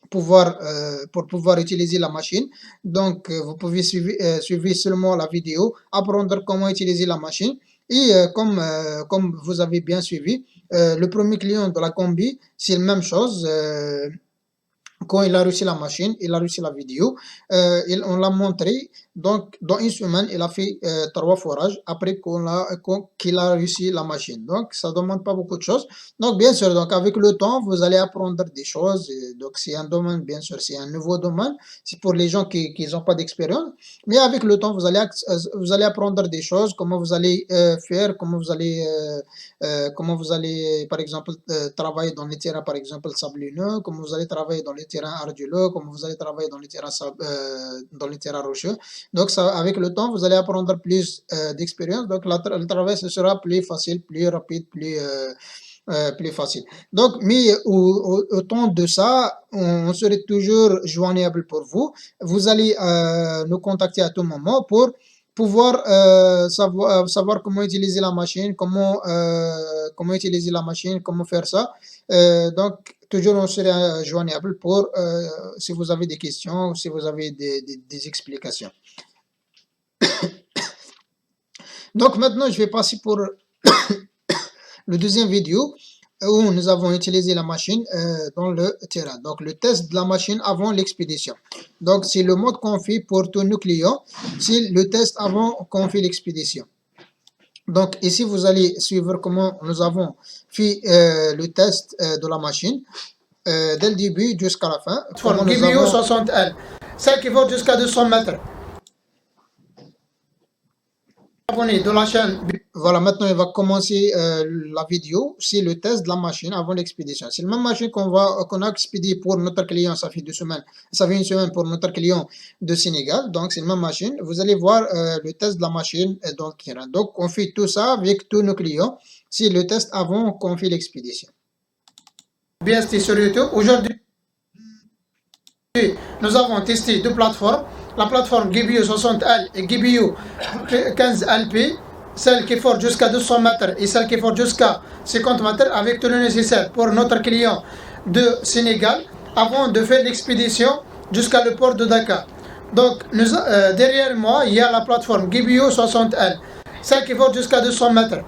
Speaker 1: pouvoir utiliser la machine. Donc, vous pouvez suivre seulement la vidéo, apprendre comment utiliser la machine. Et comme vous avez bien suivi, le premier client de la combi, c'est la même chose. Quand il a reçu la machine, il a reçu la vidéo, on l'a montré. Donc, dans une semaine, il a fait 3 forages après qu'il a reçu la machine. Donc, ça ne demande pas beaucoup de choses. Donc, bien sûr, donc, avec le temps, vous allez apprendre des choses. Donc, c'est un domaine, bien sûr, c'est un nouveau domaine. C'est pour les gens qui n'ont pas d'expérience. Mais avec le temps, vous allez apprendre des choses, comment vous allez faire, comment vous allez, par exemple, travailler dans les terrains, par exemple, sablonneux, comment vous allez travailler dans les terrains argileux, comment vous allez travailler dans les terrains rocheux. Donc, ça, avec le temps, vous allez apprendre plus d'expérience. Donc, le travail ce sera plus facile, plus rapide, plus facile. Donc, mais au temps de ça, on serait toujours joignable pour vous. Vous allez nous contacter à tout moment pour pouvoir savoir comment utiliser la machine, comment utiliser la machine, comment faire ça. Donc, toujours on sera joignable pour si vous avez des questions ou si vous avez des explications. Donc, maintenant, je vais passer pour le deuxième vidéo où nous avons utilisé la machine dans le terrain. Donc, le test de la machine avant l'expédition. Donc, c'est le mode qu'on fait pour tous nos clients. C'est le test avant qu'on fait l'expédition. Donc, ici, vous allez suivre comment nous avons fait le test de la machine dès le début jusqu'à la fin.
Speaker 2: Plateforme GBO 60L, celle qui vaut jusqu'à 200 mètres. Abonné de la chaîne.
Speaker 1: Voilà, maintenant il va commencer la vidéo. C'est le test de la machine avant l'expédition. C'est la même machine qu'on a expédié pour notre client. Ça fait 2 semaines. Ça fait 1 semaine pour notre client de Sénégal. Donc c'est la même machine. Vous allez voir le test de la machine dans le terrain. Donc on fait tout ça avec tous nos clients. C'est le test avant qu'on fait l'expédition.
Speaker 2: BST sur YouTube. Aujourd'hui, nous avons testé 2 plateformes. La plateforme GBU 60L et GBU 15LP, celle qui porte jusqu'à 200 mètres et celle qui porte jusqu'à 50 mètres avec tout le nécessaire pour notre client de Sénégal avant de faire l'expédition jusqu'à le port de Dakar. Donc, derrière moi, il y a la plateforme GBU 60L, celle qui porte jusqu'à 200 mètres.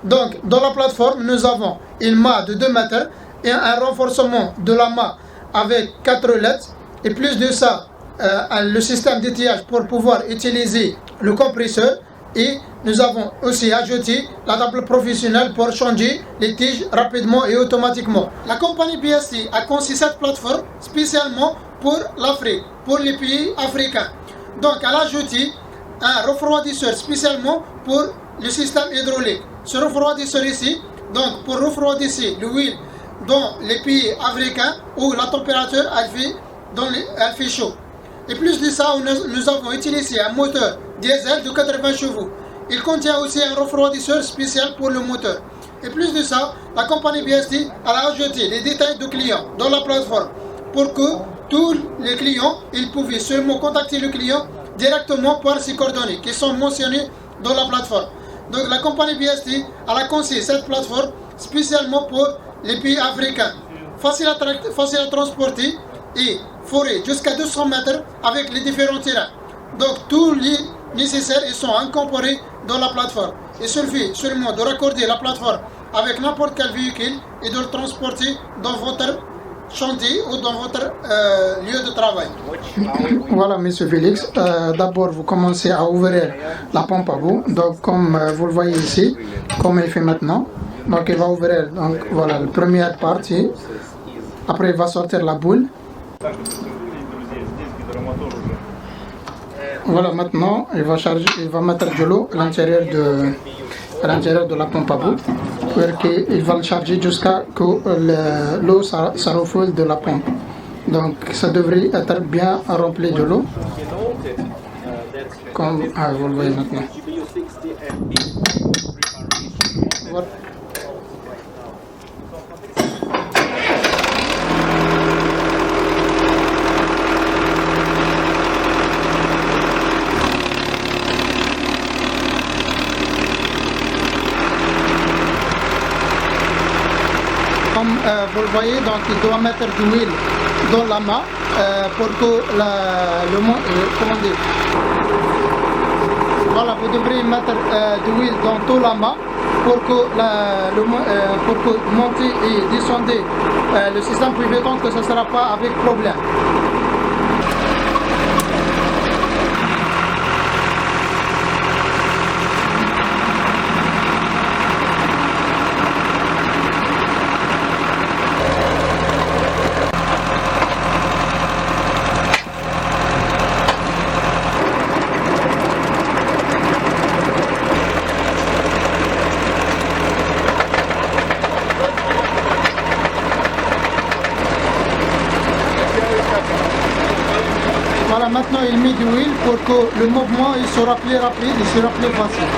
Speaker 2: Donc, dans la plateforme, nous avons une mât de 2 mètres et un renforcement de la mât avec 4 roulettes. Et plus de ça, le système d'étayage pour pouvoir utiliser le compresseur. Et nous avons aussi ajouté la table professionnelle pour changer les tiges rapidement et automatiquement. La compagnie BST a conçu cette plateforme spécialement pour l'Afrique, pour les pays africains. Donc elle a ajouté un refroidisseur spécialement pour le système hydraulique. Ce refroidisseur ici, donc pour refroidir l'huile dans les pays africains où la température elle fait chaud. Et plus de ça, nous avons utilisé un moteur diesel de 80 chevaux. Il contient aussi un refroidisseur spécial pour le moteur. Et plus de ça, la compagnie BST a ajouté les détails du client dans la plateforme pour que tous les clients, ils pouvaient seulement contacter le client directement par ses coordonnées qui sont mentionnées dans la plateforme. Donc la compagnie BST a conçu cette plateforme spécialement pour les pays africains. Facile à transporter et forêt jusqu'à 200 mètres avec les différents terrains. Donc tous les nécessaires ils sont incorporés dans la plateforme. Il suffit seulement de raccorder la plateforme avec n'importe quel véhicule et de le transporter dans votre chantier ou dans votre lieu de travail.
Speaker 1: Voilà, monsieur Félix. D'abord, vous commencez à ouvrir la pompe à bout. Donc, comme vous le voyez ici, comme il fait maintenant. Donc, il va ouvrir. Donc, voilà, la première partie. Après, il va sortir la boule. Voilà, maintenant, il va mettre de l'eau à l'intérieur
Speaker 2: à l'intérieur de la pompe à bout pour qu'il va le charger jusqu'à ce que l'eau ça refoule de la pompe. Donc ça devrait être bien rempli de l'eau, comme vous le voyez maintenant. Voilà. Comme vous le voyez, donc il doit mettre de l'huile dans la main pour que comment dire, voilà, vous devrez mettre de l'huile dans toute la main pour que monter et descendre le système pivotant, que ça ne sera pas avec problème. Voilà, maintenant il met de l'huile pour que le mouvement il sera plus rapide et sera plus facile.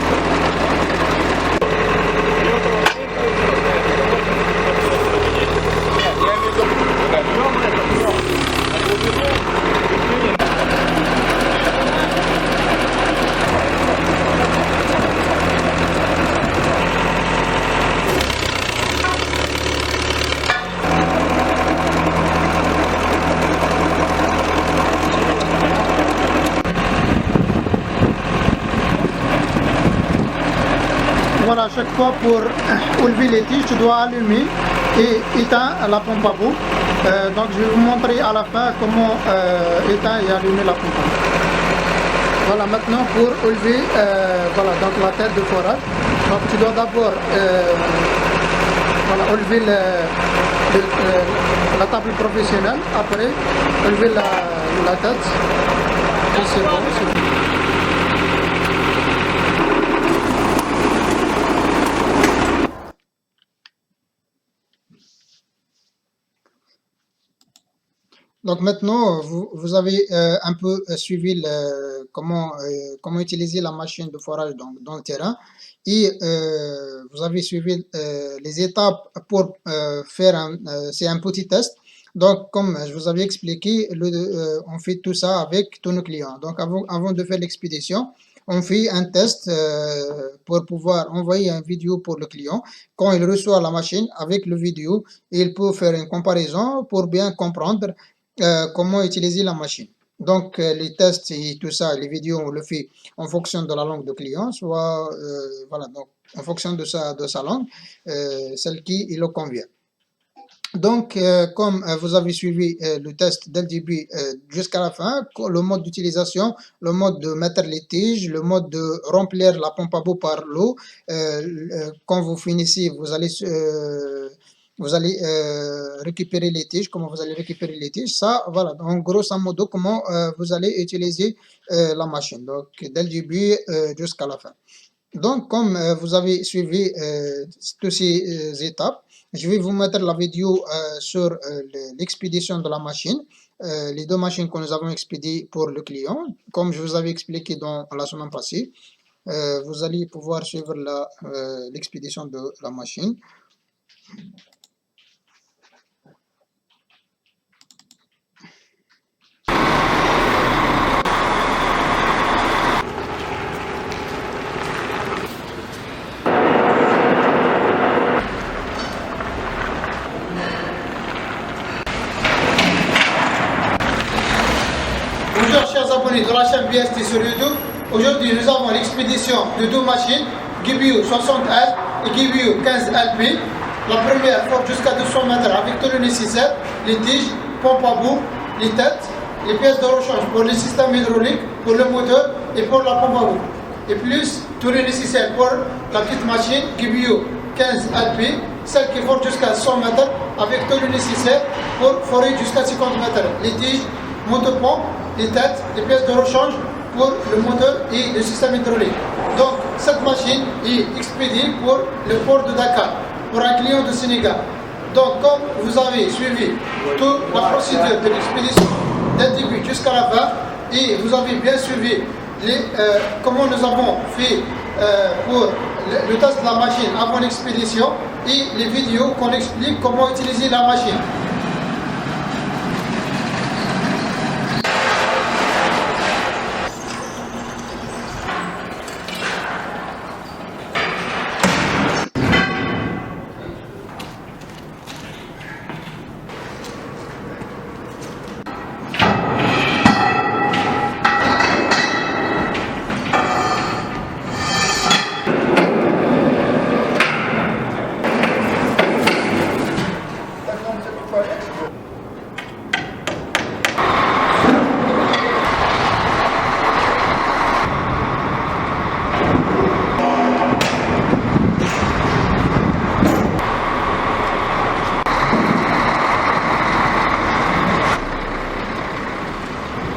Speaker 2: Voilà, à chaque fois pour enlever les tiges, tu dois allumer et éteindre la pompe à bout. Donc je vais vous montrer à la fin comment éteindre et allumer la pompe à bout. Voilà, maintenant pour enlever voilà, donc la tête de forage. Donc tu dois d'abord voilà, enlever la table professionnelle, après enlever la tête. Et c'est bon, c'est bon.
Speaker 1: Donc maintenant, vous avez un peu suivi comment utiliser la machine de forage dans le terrain et vous avez suivi les étapes pour faire c'est un petit test. Donc comme je vous avais expliqué, on fait tout ça avec tous nos clients. Donc avant de faire l'expédition, on fait un test pour pouvoir envoyer une vidéo pour le client. Quand il reçoit la machine avec le vidéo, il peut faire une comparaison pour bien comprendre comment utiliser la machine. Donc les tests et tout ça, les vidéos, on le fait en fonction de la langue du client, soit voilà, donc en fonction de sa langue, celle qui il le convient. Donc comme vous avez suivi le test dès le début jusqu'à la fin, le mode d'utilisation, le mode de mettre les tiges, le mode de remplir la pompe à bout par l'eau, quand vous finissez, vous allez récupérer les tiges, comment vous allez récupérer les tiges, ça, voilà, en grosso modo, comment vous allez utiliser la machine, donc dès le début jusqu'à la fin. Donc, comme vous avez suivi toutes ces étapes, je vais vous mettre la vidéo sur l'expédition de la machine, les deux machines que nous avons expédiées pour le client, comme je vous avais expliqué dans la semaine passée. Vous allez pouvoir suivre l'expédition de la machine.
Speaker 2: Bonjour chers abonnés de la chaîne BST sur YouTube. Aujourd'hui nous avons l'expédition de deux machines, GBU 60L et GBU 15LP. La première porte jusqu'à 200 mètres avec tout le nécessaire, les tiges, pompe à bout, les têtes, les pièces de rechange pour le système hydraulique, pour le moteur et pour la pompe à bout. Et plus tout le nécessaire pour la petite machine GBU 15LP, celle qui porte jusqu'à 100 mètres avec tout le nécessaire pour forer jusqu'à 50 mètres, les tiges, motopompe, les têtes, les pièces de rechange pour le moteur et le système hydraulique. Donc, cette machine est expédiée pour le port de Dakar, pour un client de Sénégal. Donc, comme vous avez suivi toute la procédure de l'expédition d'un début jusqu'à la fin, et vous avez bien suivi comment nous avons fait pour le test de la machine avant l'expédition et les vidéos qu'on explique comment utiliser la machine.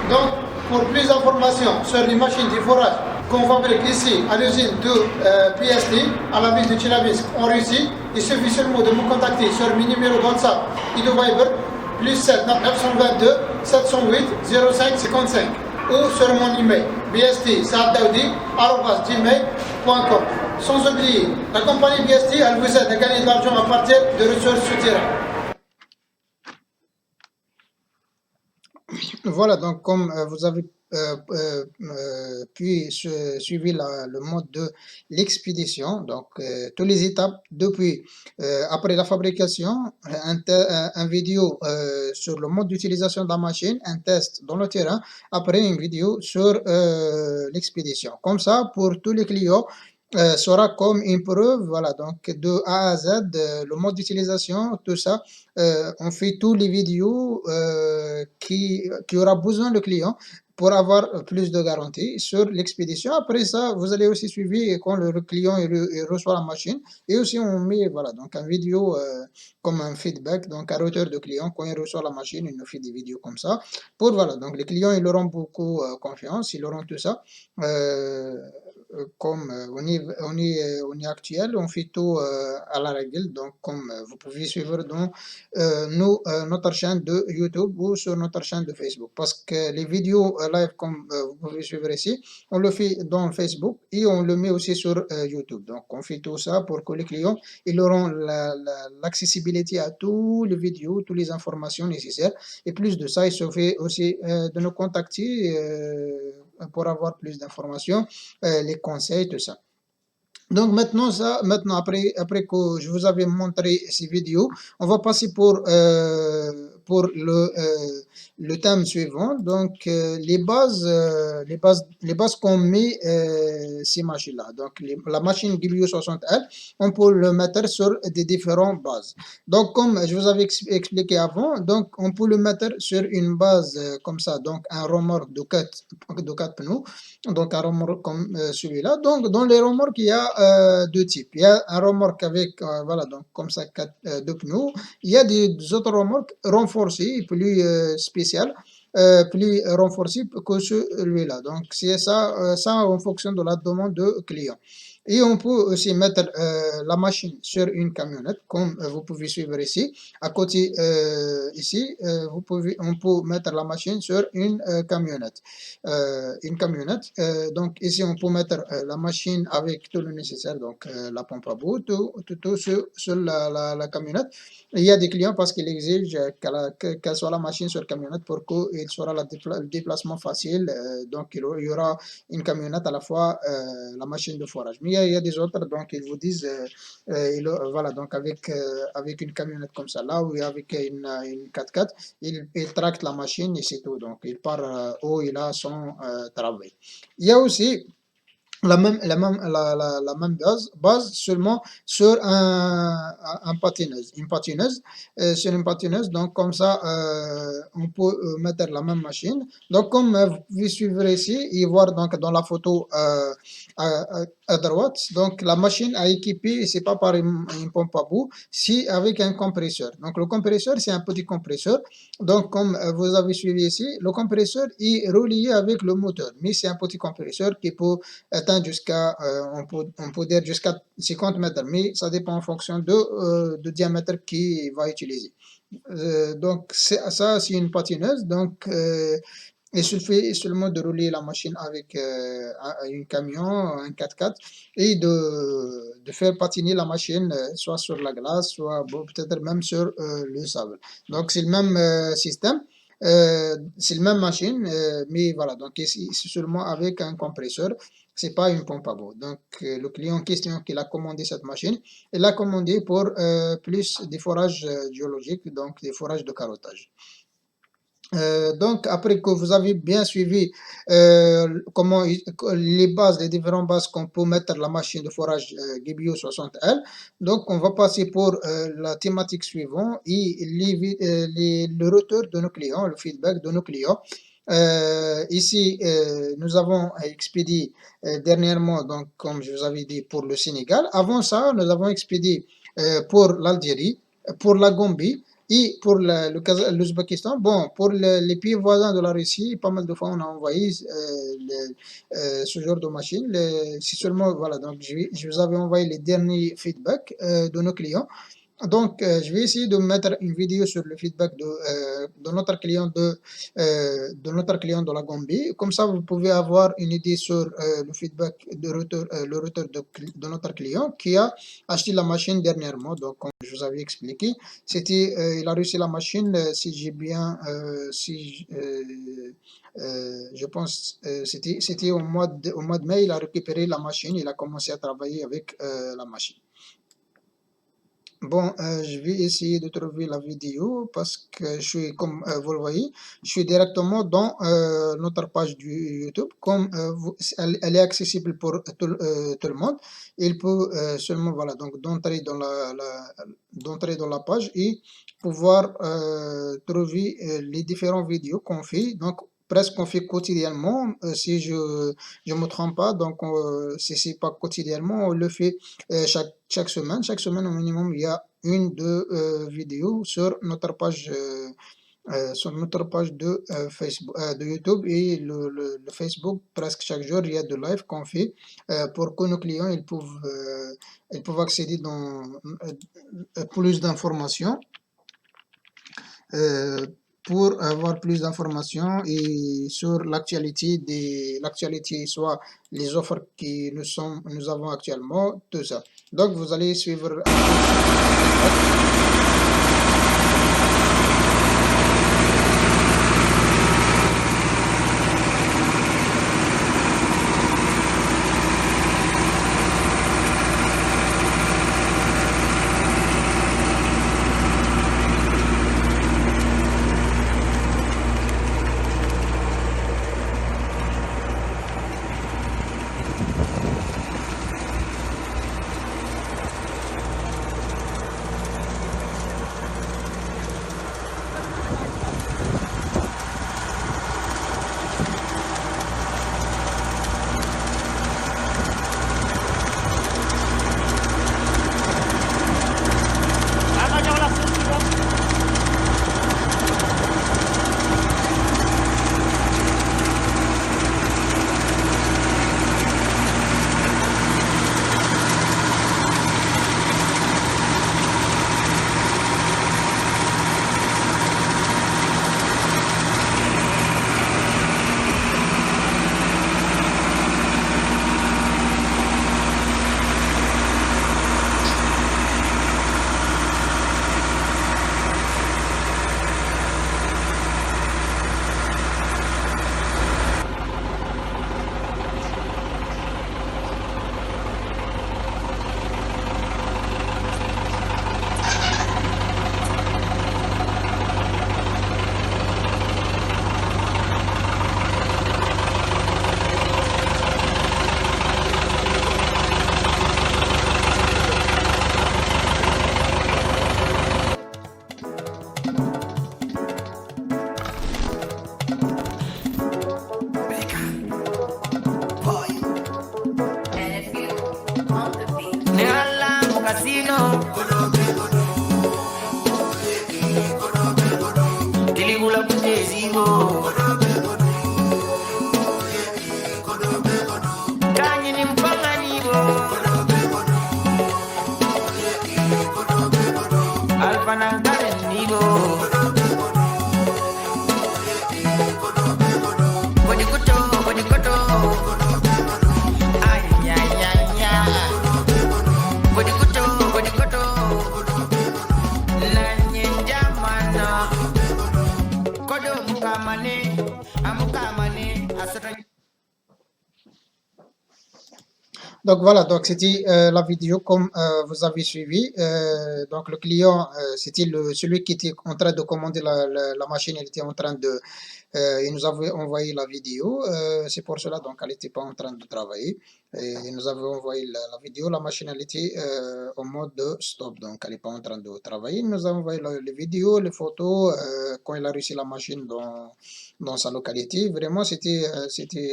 Speaker 2: Donc, pour plus d'informations sur les machines de forage qu'on fabrique ici à l'usine de PST, à la ville de Tchelavinsk en Russie, il suffit seulement de me contacter sur mes numéros de WhatsApp et de Viber, plus 7 922 708 05 55, ou sur mon email bst.saadaoudi@gmail.com. Sans oublier, la compagnie BST, elle vous aide à gagner de l'argent à partir de ressources souterraines.
Speaker 1: Voilà, donc comme vous avez pu suivre le mode de l'expédition, donc toutes les étapes depuis après la fabrication, un vidéo sur le mode d'utilisation de la machine, un test dans le terrain, après une vidéo sur l'expédition. Comme ça, pour tous les clients, sera comme une preuve, voilà, donc de A à Z, le mode d'utilisation, tout ça, on fait tous les vidéos qui aura besoin le client pour avoir plus de garantie sur l'expédition. Après ça, vous allez aussi suivre quand le client il reçoit la machine, et aussi on met, voilà, donc un vidéo comme un feedback, donc un retour de client quand il reçoit la machine, il nous fait des vidéos comme ça, pour, voilà, donc les clients ils auront beaucoup confiance, ils auront tout ça. Comme on est actuel, on fait tout à la règle, donc comme vous pouvez suivre dans notre chaîne de YouTube ou sur notre chaîne de Facebook, parce que les vidéos live comme vous pouvez suivre ici, on le fait dans Facebook et on le met aussi sur YouTube. Donc on fait tout ça pour que les clients ils auront l'accessibilité à toutes les vidéos, toutes les informations nécessaires, et plus de ça, il suffit aussi de nous contacter pour avoir plus d'informations, les conseils, tout ça. Donc maintenant, après que je vous avais montré ces vidéos, on va passer pour le thème suivant. Donc les bases qu'on met ces machines-là. Donc la machine GPU 60L, on peut le mettre sur des différentes bases. Donc comme je vous avais expliqué avant, donc on peut le mettre sur une base comme ça, donc un remorque de 4 pneus, donc un remorque comme celui-là. Donc dans les remorques, il y a deux types. Il y a un remorque avec, voilà, donc comme ça, 2 pneus. Il y a des autres remorques renforcées, plus spéciales, plus renforcées que celui-là. Donc c'est ça, ça en fonction de la demande de client. Et on peut aussi mettre la machine sur une camionnette, comme vous pouvez suivre ici. À côté, ici, on peut mettre la machine sur une camionnette. Donc ici, on peut mettre la machine avec tout le nécessaire, donc la pompe à bout, tout sur la camionnette. Il y a des clients parce qu'ils exigent qu'elle soit la machine sur camionnette pour qu'il soit le déplacement facile. Donc il y aura une camionnette à la fois, la machine de forage. Mais il y a des autres, donc ils vous disent, voilà, donc avec une camionnette comme ça là, ou avec une 4x4, il tracte la machine et c'est tout. Donc il part où il a son travail. Il y a aussi la même base seulement sur une patineuse, sur une patineuse. Donc comme ça, on peut mettre la même machine. Donc comme vous pouvez suivre ici et voir donc dans la photo à droite, donc la machine a équipé, c'est pas par une pompe à bout, c'est avec un compresseur. Donc le compresseur, c'est un petit compresseur. Donc comme vous avez suivi ici, le compresseur est relié avec le moteur, mais c'est un petit compresseur qui peut atteindre jusqu'à, on peut dire jusqu'à 50 mètres, mais ça dépend en fonction de diamètre qu'il va utiliser. Donc, ça, c'est une patineuse. Donc, il suffit seulement de rouler la machine avec un camion, un 4x4, et de faire patiner la machine soit sur la glace, soit bon, peut-être même sur le sable. Donc, c'est le même système. C'est la même machine, mais voilà, donc c'est seulement avec un compresseur, c'est pas une pompe à bout. Donc, le client en question qui a commandé cette machine, il l'a commandé pour plus des forages géologiques, donc des forages de carottage. Donc, après que vous avez bien suivi comment les bases, les différentes bases qu'on peut mettre la machine de forage GBU 60L, donc on va passer pour la thématique suivante et le retour de nos clients, le feedback de nos clients. Ici, nous avons expédié dernièrement, donc comme je vous avais dit, pour le Sénégal. Avant ça, nous avons expédié pour l'Algérie, pour la Gambie. Et pour l'Ouzbékistan, bon, pour les pays voisins de la Russie, pas mal de fois on a envoyé ce genre de machine. C'est seulement, voilà, donc je vous avais envoyé les derniers feedbacks de nos clients. Donc, je vais essayer de mettre une vidéo sur le feedback de notre client notre client de la Gambie. Comme ça, vous pouvez avoir une idée sur le feedback le retour de notre client qui a acheté la machine dernièrement. Donc, comme je vous avais expliqué, il a reçu la machine, si j'ai bien, je pense, c'était au mois de mai, il a récupéré la machine, il a commencé à travailler avec la machine. Bon, je vais essayer de trouver la vidéo parce que je suis, comme vous le voyez, je suis directement dans notre page du YouTube. Comme elle est accessible pour tout le monde, il peut seulement, voilà, donc d'entrer dans la page et pouvoir trouver les différentes vidéos qu'on fait. Donc, presque qu'on fait quotidiennement, si je me trompe pas, donc si c'est pas quotidiennement, on le fait chaque semaine. Chaque semaine, au minimum, il y a une, deux vidéos sur notre page de Facebook, de YouTube et le Facebook. Presque chaque jour, il y a de live qu'on fait pour que nos clients ils peuvent accéder dans plus d'informations. Pour avoir plus d'informations et sur l'actualité, soit les offres que nous avons actuellement, tout ça. Donc, vous allez suivre. Donc voilà, donc c'était la vidéo comme vous avez suivi. Donc le client, c'était celui qui était en train de commander la machine, il était en train de, il nous avait envoyé la vidéo. C'est pour cela donc elle n'était pas en train de travailler. Et il nous avait envoyé la vidéo, la machine elle était en mode de stop, donc elle n'est pas en train de travailler. Il nous a envoyé les vidéos, les photos quand il a reçu la machine dans sa localité. Vraiment, c'était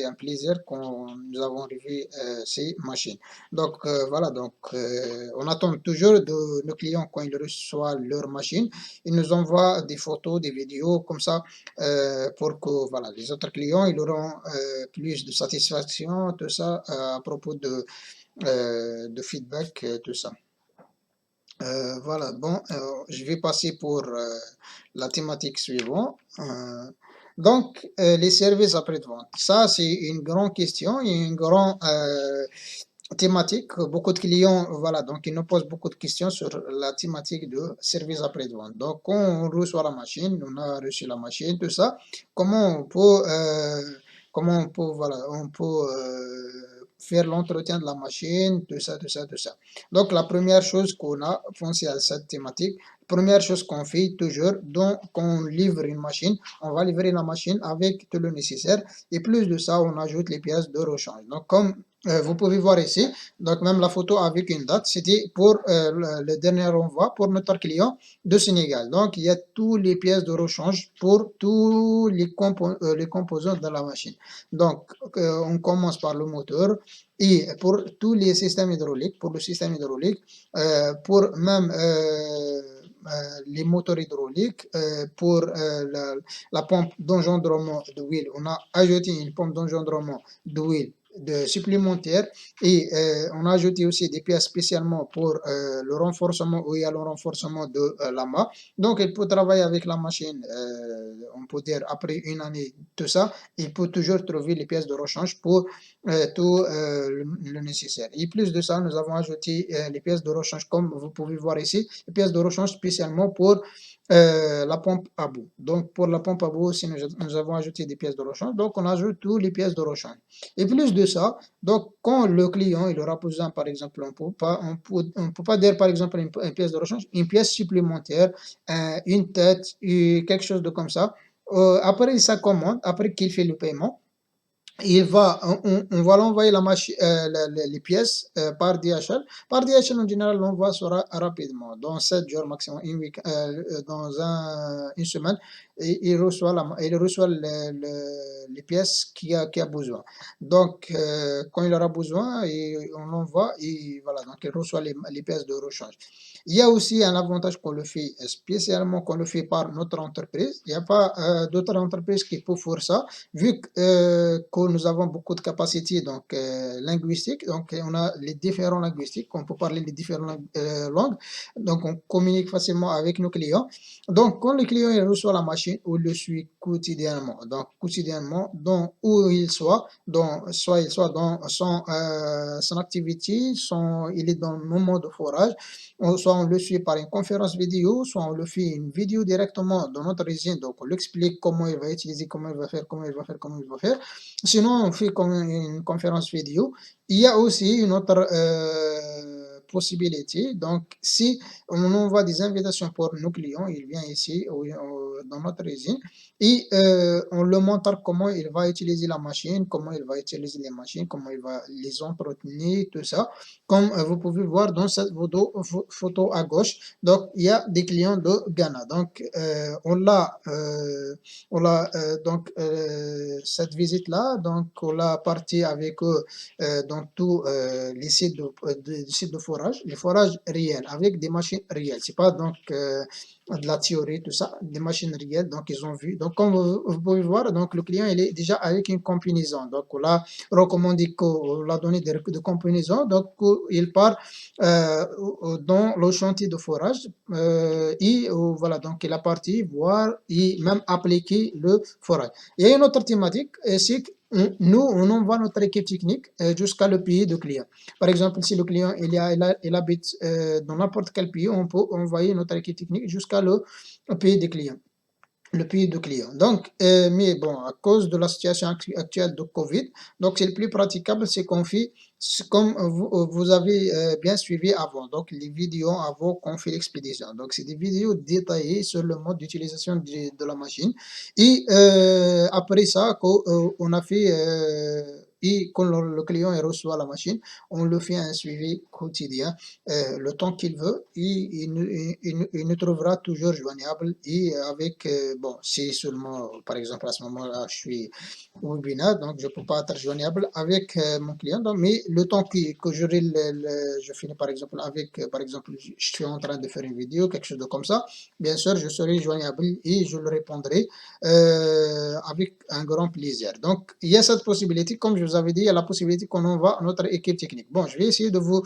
Speaker 1: un plaisir quand nous avons revu ces machines. Donc voilà, donc on attend toujours de nos clients quand ils reçoivent leur machine. Ils nous envoient des photos, des vidéos comme ça pour que voilà, les autres clients ils auront plus de satisfaction, tout ça à propos de feedback, tout ça. Voilà, bon, je vais passer pour la thématique suivante. Donc, les services après-vente, ça c'est une grande question, une grande thématique. Beaucoup de clients, voilà, donc ils nous posent beaucoup de questions sur la thématique de service après-vente. Donc, quand on reçoit la machine, on a reçu la machine, tout ça, comment on peut, voilà, on peut faire l'entretien de la machine, tout ça, tout ça, tout ça. Donc, la première chose qu'on a pensé à cette thématique, première chose qu'on fait toujours, donc, quand on livre une machine, on va livrer la machine avec tout le nécessaire. Et plus de ça, on ajoute les pièces de rechange. Donc, comme vous pouvez voir ici, donc même la photo avec une date, c'était pour le dernier envoi pour notre client de Sénégal. Donc, il y a toutes les pièces de rechange pour tous les composants de la machine. Donc, on commence par le moteur et pour tous les systèmes hydrauliques, pour le système hydraulique, pour même les moteurs hydrauliques, pour la pompe d'engendrement d'huile. On a ajouté une pompe d'engendrement d'huile supplémentaire et on a ajouté aussi des pièces spécialement pour le renforcement où il y a le renforcement de la mât. Donc il peut travailler avec la machine, on peut dire après une année, tout ça, il peut toujours trouver les pièces de rechange pour tout le nécessaire. Et plus de ça, nous avons ajouté les pièces de rechange comme vous pouvez voir ici, les pièces de rechange spécialement pour la pompe à bout. Donc pour la pompe à bout aussi, nous avons ajouté des pièces de rechange. Donc on ajoute toutes les pièces de rechange. Et plus de ça, donc quand le client il aura besoin, par exemple, on peut pas dire par exemple une pièce de rechange, une pièce supplémentaire, une tête, quelque chose de comme ça. Après sa commande, après qu'il fait le paiement, on va l'envoyer les pièces par DHL. Par DHL, en général, l'envoi sera rapidement, dans 7 jours maximum, dans une semaine, et il reçoit les pièces qu'il a besoin. Donc, quand il aura besoin, on l'envoie, et voilà, donc il reçoit les pièces de rechange. Il y a aussi un avantage qu'on le fait, spécialement qu'on le fait par notre entreprise. Il n'y a pas d'autres entreprises qui peuvent faire ça, vu que nous avons beaucoup de capacités donc, linguistiques, donc on a les différents linguistiques, on peut parler les différentes langues, donc on communique facilement avec nos clients. Donc quand le client il reçoit la machine, on le suit quotidiennement, donc quotidiennement, où il soit, soit il soit dans son activité, il est dans le moment de forage, soit on le suit par une conférence vidéo, soit on le fait une vidéo directement dans notre usine, donc on l'explique comment il va utiliser, comment il va faire, comment il va faire, comment il va faire. Sinon, on fait comme une conférence vidéo. Il y a aussi une autre possibilité. Donc, si on envoie des invitations pour nos clients, il vient ici dans notre usine et on le montre comment il va utiliser la machine, comment il va utiliser les machines, comment il va les entretenir, tout ça. Comme vous pouvez voir dans cette photo à gauche, donc il y a des clients de Ghana. Donc, donc cette visite-là, donc on l'a parti avec eux dans tous les sites de forage, les forages réels, avec des machines réelles. C'est pas donc de la théorie, tout ça, des machines machine réelle, donc ils ont vu. Donc comme vous pouvez voir, donc le client il est déjà avec une combinaison. Donc on l'a recommandé qu'on l'a donné de combinaison, donc il part dans le chantier de forage et voilà, donc il a parti voir et même appliquer le forage. Il y a une autre thématique, c'est que nous, on envoie notre équipe technique jusqu'à le pays de client. Par exemple, si le client il habite dans n'importe quel pays, on peut envoyer notre équipe technique jusqu'à le pays des clients, le pays de client. Donc, mais bon, à cause de la situation actuelle de Covid, donc c'est le plus praticable, c'est qu'on fait comme vous avez bien suivi avant, donc les vidéos avant qu'on fait l'expédition. Donc, c'est des vidéos détaillées sur le mode d'utilisation de la machine. Et après ça, on a fait, et quand le client il reçoit la machine, on le fait un suivi quotidien, le temps qu'il veut, et il nous trouvera toujours joignable. Et avec, bon, si seulement, par exemple, à ce moment-là, je suis webinaire, donc je ne peux pas être joignable avec mon client. Donc, mais le temps que j'aurai, je finis par exemple avec, par exemple, je suis en train de faire une vidéo, quelque chose de comme ça, bien sûr, je serai joignable et je le répondrai avec un grand plaisir. Donc, il y a cette possibilité, comme je vous avais dit, il y a la possibilité qu'on envoie notre équipe technique. Bon, je vais essayer de vous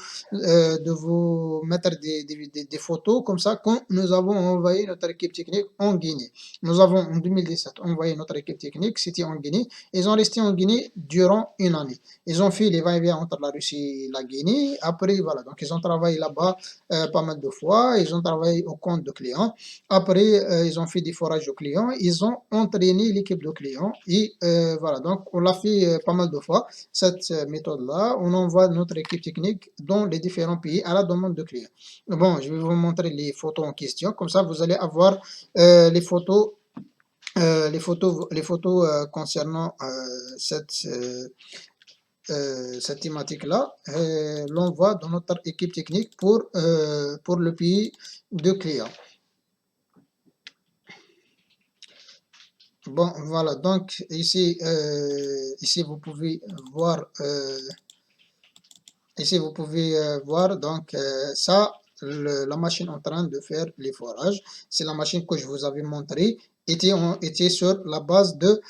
Speaker 1: mettre des photos comme ça quand nous avons envoyé notre équipe technique en Guinée. Nous avons en 2017 envoyé notre équipe technique, c'était en Guinée. Ils ont resté en Guinée durant une année. Ils ont fait les va-et-vient entre la Russie et la Guinée. Après, voilà, donc ils ont travaillé là-bas pas mal de fois. Ils ont travaillé au compte de clients. Après, ils ont fait des forages aux clients. Ils ont entraîné l'équipe de clients. Et voilà, donc on l'a fait pas mal de fois, cette méthode-là. On envoie notre équipe technique dans les différents pays à la demande de clients. Bon, je vais vous montrer les photos en question. Comme ça, vous allez avoir les photos concernant cette thématique-là, l'envoi de notre équipe technique pour le pays de client. Bon, voilà, donc ici, ici vous pouvez voir, donc ça, la machine en train de faire les forages, c'est la machine que je vous avais montré, était sur la base de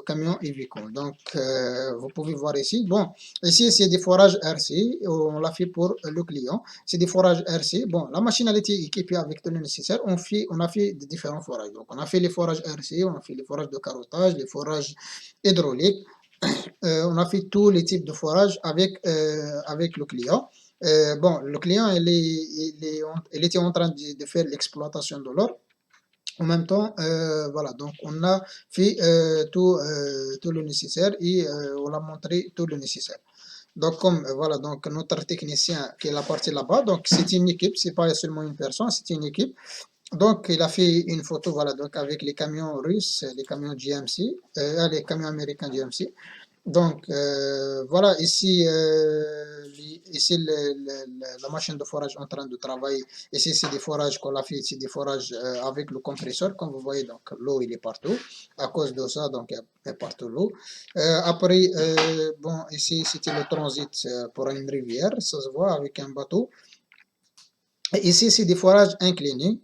Speaker 1: camions Iveco. Donc vous pouvez voir ici. Bon, ici c'est des forages RC, on l'a fait pour le client. C'est des forages RC. Bon, la machine a été équipée avec tout le nécessaire. On a fait des différents forages. Donc on a fait les forages RC, on a fait les forages de carottage, les forages hydrauliques. On a fait tous les types de forage avec le client. Bon, le client, il était en train de faire l'exploitation de l'or. En même temps, voilà, donc on a fait tout le nécessaire et on a montré tout le nécessaire. Donc, comme voilà, donc notre technicien qui est la partie là-bas, donc c'est une équipe, c'est pas seulement une personne, c'est une équipe. Donc, il a fait une photo, voilà, donc avec les camions russes, les camions GMC, les camions américains GMC. Donc, voilà, ici la machine de forage en train de travailler. Ici, c'est des forages qu'on a fait, c'est des forages avec le compresseur. Comme vous voyez, donc l'eau, il est partout. À cause de ça, donc il y a partout l'eau. Après, bon, ici, c'était le transit pour une rivière. Ça se voit avec un bateau. Et ici, c'est des forages inclinés.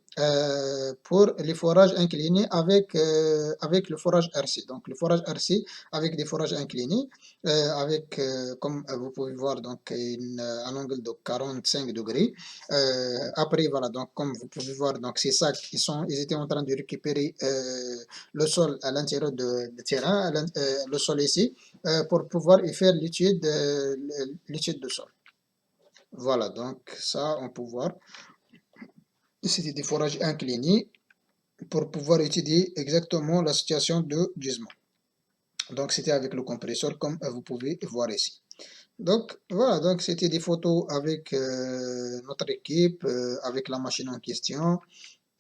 Speaker 1: Pour les forages inclinés avec le forage RC. Donc, le forage RC avec des forages inclinés, avec, comme vous pouvez voir, donc un angle de 45 degrés. Après, voilà, donc comme vous pouvez voir, donc ces sacs, ils étaient en train de récupérer le sol à l'intérieur du terrain, le sol ici, pour pouvoir y faire l'étude de sol. Voilà, donc ça, on peut voir. C'était des forages inclinés pour pouvoir étudier exactement la situation de gisement. Donc, c'était avec le compresseur, comme vous pouvez voir ici. Donc, voilà, donc c'était des photos avec notre équipe, avec la machine en question,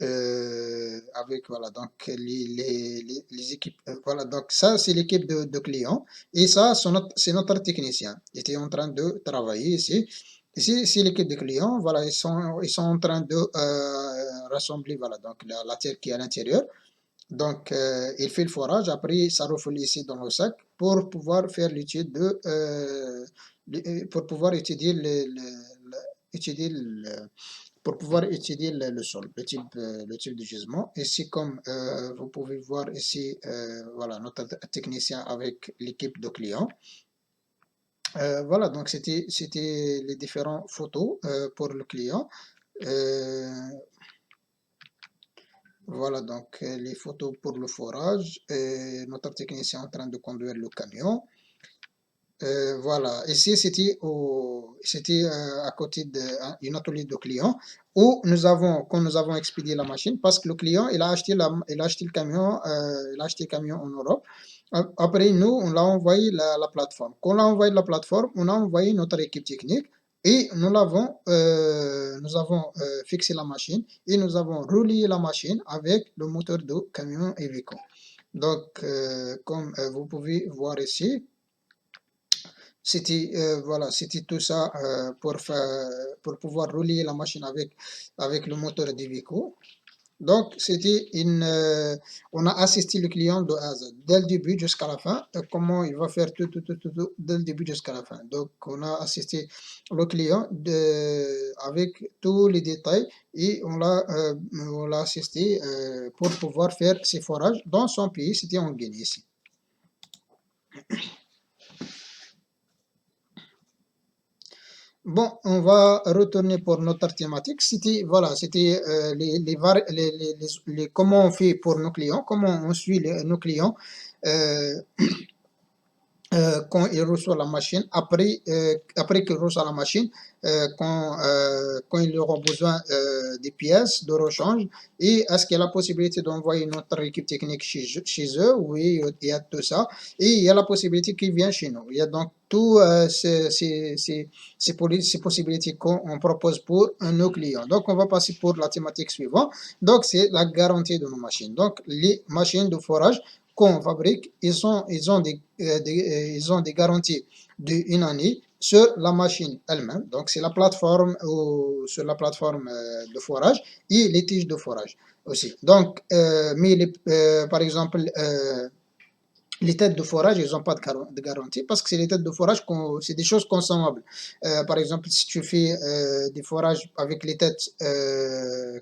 Speaker 1: avec, voilà, donc les équipes. Voilà, donc ça, c'est l'équipe de clients. Et ça, c'est notre technicien. Il était en train de travailler ici. Ici, c'est l'équipe de clients. Voilà, ils sont en train de rassembler, voilà, donc la terre qui est à l'intérieur. Donc, il fait le forage. Après, ça refoule ici dans le sac pour pouvoir faire l'étude pour pouvoir étudier pour pouvoir étudier le sol, le type de gisement. Ici, comme vous pouvez voir ici, voilà, notre technicien avec l'équipe de clients. Voilà, donc c'était les différentes photos pour le client. Voilà donc les photos pour le forage. Notre technicien est en train de conduire le camion. Voilà, ici c'était à côté d'un atelier de client où quand nous avons expédié la machine, parce que le client il a acheté le camion, en Europe. Après nous on l'a envoyé la plateforme. Quand on l'a envoyé la plateforme, on a envoyé notre équipe technique et nous avons fixé la machine et nous avons relié la machine avec le moteur de camion Iveco. Donc comme vous pouvez voir ici. C'était voilà, c'était tout ça pour pouvoir relier la machine avec le moteur d'Iveco. Donc on a assisté le client de A à Z, dès le début jusqu'à la fin, comment il va faire tout dès le début jusqu'à la fin. Donc on a assisté le client avec tous les détails et on l'a assisté pour pouvoir faire ses forages dans son pays, c'était en Guinée ici. Bon, on va retourner pour notre thématique. C'était voilà, c'était comment on fait pour nos clients, comment on suit nos clients quand ils reçoivent la machine, après qu'ils reçoivent la machine, quand ils auront besoin des pièces de rechange, et est-ce qu'il y a la possibilité d'envoyer notre équipe technique chez eux? Oui, il y a tout ça, et il y a la possibilité qu'ils viennent chez nous. Il y a donc toutes ces possibilités qu'on propose pour nos clients. Donc, on va passer pour la thématique suivante. Donc, c'est la garantie de nos machines. Donc, les machines de forage qu'on fabrique, ils ont des garanties d'une année sur la machine elle-même. Donc, c'est la plateforme ou sur la plateforme de forage et les tiges de forage aussi. Donc, par exemple, les têtes de forage, ils n'ont pas de garantie parce que c'est les têtes de forage, c'est des choses consommables. Par exemple, si tu fais des forages avec les têtes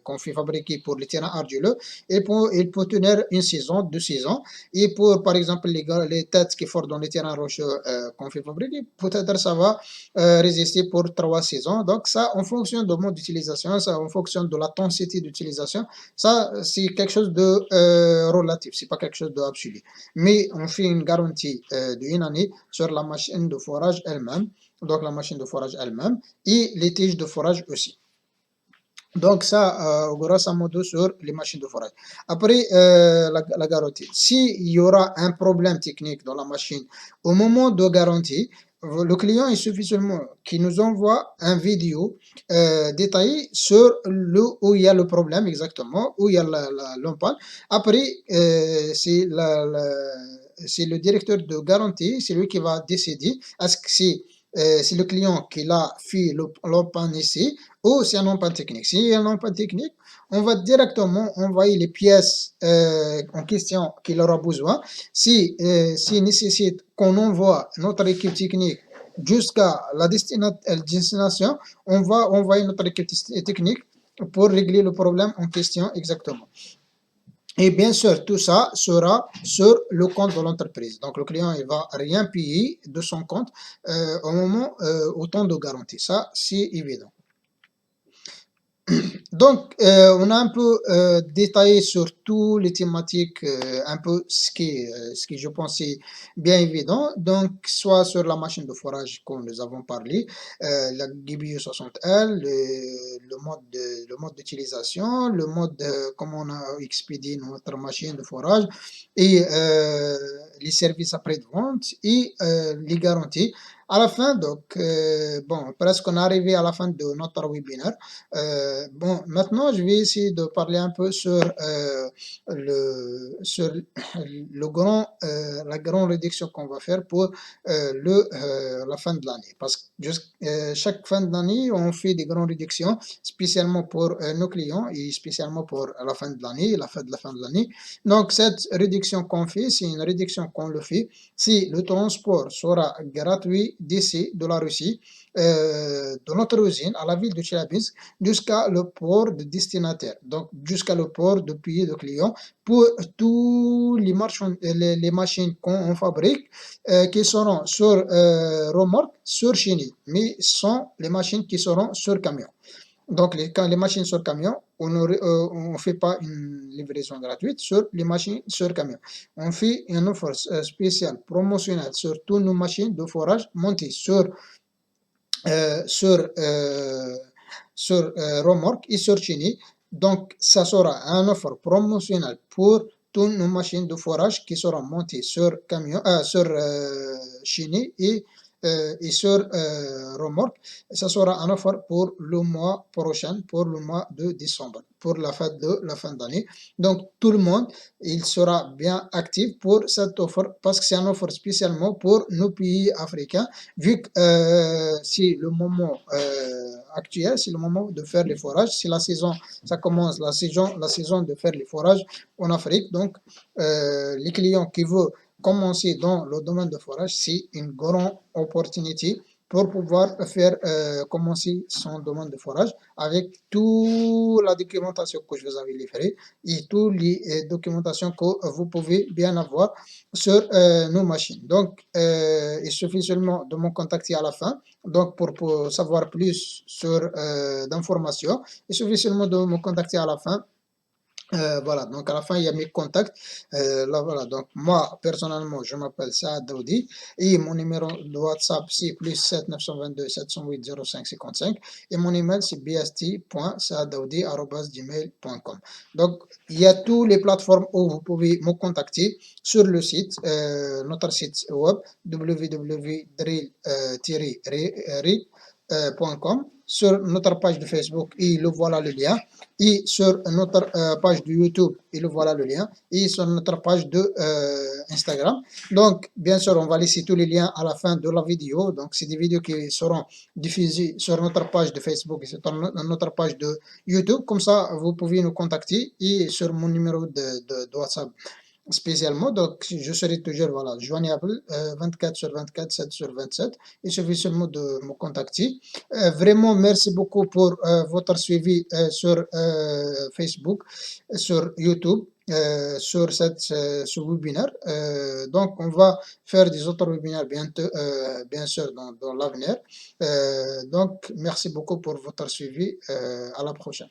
Speaker 1: qu'on fait fabriquer pour les terrains argileux, il peut tenir une saison, 2 saisons. Et pour, par exemple, les têtes qui font dans les terrains rocheux qu'on fait fabriquer, peut-être ça va résister pour 3 saisons. Donc ça, en fonction du mode d'utilisation, ça, en fonction de la densité d'utilisation, ça, c'est quelque chose de relatif, c'est pas quelque chose d'absolu. Mais on fait une garantie d'une année sur la machine de forage elle-même, donc la machine de forage elle-même, et les tiges de forage aussi. Donc ça, grosso modo, sur les machines de forage. Après, la garantie. S'il y aura un problème technique dans la machine, au moment de garantie, le client, il suffit seulement qu'il nous envoie un vidéo détaillé sur où il y a le problème exactement, où il y a l'empale. Après, c'est le directeur de garantie, c'est lui qui va décider est-ce que c'est le client qui l'a fait l'empane ici ou c'est un empane technique. Si il y a un empane technique, on va directement envoyer les pièces en question qu'il aura besoin. Si nécessite qu'on envoie notre équipe technique jusqu'à la destination, on va envoyer notre équipe technique pour régler le problème en question exactement. Et bien sûr, tout ça sera sur le compte de l'entreprise. Donc, le client il va rien payer de son compte au temps de garantie. Ça, c'est évident. Donc, on a un peu détaillé sur toutes les thématiques, un peu ce qui je pense est bien évident. Donc, soit sur la machine de forage comme nous avons parlé, la GBU 60L, le mode d'utilisation, le mode comment on a expédié notre machine de forage et les services après de vente et les garanties. À la fin, donc, bon, presque on est arrivé à la fin de notre webinaire. Bon, maintenant, je vais essayer de parler un peu sur la grande réduction qu'on va faire pour la fin de l'année. Parce que chaque fin de l'année, on fait des grandes réductions, spécialement pour nos clients et spécialement pour la fin de l'année, la fin de l'année. Donc, cette réduction qu'on fait, c'est une réduction qu'on le fait si le transport sera gratuit d'ici, de la Russie, de notre usine à la ville de Chelyabinsk, jusqu'à le port de destinataire, donc jusqu'à le port de pays de clients pour tous les machines qu'on fabrique qui seront sur remorque, sur chenille, mais sont les machines qui seront sur camion. Donc, quand les machines sur camion, on ne fait pas une livraison gratuite sur les machines sur camion. On fait une offre spéciale promotionnelle sur toutes nos machines de forage montées euh, sur, euh, sur remorque et sur chenille. Donc, ça sera une offre promotionnelle pour toutes nos machines de forage qui seront montées sur camion, sur chenille et sur remorque. Ça sera une offre pour le mois prochain, pour le mois de décembre, pour la fête de la fin d'année. Donc, tout le monde, il sera bien actif pour cette offre parce que c'est une offre spécialement pour nos pays africains, vu que c'est le moment actuel, c'est le moment de faire les forages, c'est la saison, ça commence la saison de faire les forages en Afrique. Donc, les clients qui veulent commencer dans le domaine de forage, c'est une grande opportunité pour pouvoir faire commencer son domaine de forage avec toute la documentation que je vous avais livrée et toutes les documentations que vous pouvez bien avoir sur nos machines. Donc, il suffit seulement de me contacter à la fin. Donc, pour savoir plus sur d'informations, il suffit seulement de me contacter à la fin. Voilà, donc à la fin, il y a mes contacts. Là, voilà, donc moi, personnellement, je m'appelle Saad Daoudi et mon numéro de WhatsApp, c'est plus 7 922 708 05 55 et mon email, c'est bst.saaddaoudi@gmail.com. Donc, il y a toutes les plateformes où vous pouvez me contacter sur le site, notre site web www.drill-rig.com, sur notre page de Facebook, et le voilà le lien, et sur notre page de YouTube, et le voilà le lien, et sur notre page de Instagram. Donc, bien sûr, on va laisser tous les liens à la fin de la vidéo. Donc, c'est des vidéos qui seront diffusées sur notre page de Facebook et sur notre page de YouTube. Comme ça, vous pouvez nous contacter et sur mon numéro de WhatsApp spécialement. Donc, je serai toujours voilà, joignable 24 sur 24, 7 sur 27. Il suffit seulement de me contacter. Vraiment, merci beaucoup pour votre suivi sur Facebook, sur YouTube. Sur ce webinaire. Donc, on va faire des autres webinaires bientôt, bien sûr, dans l'avenir. Donc, merci beaucoup pour votre suivi. À la prochaine.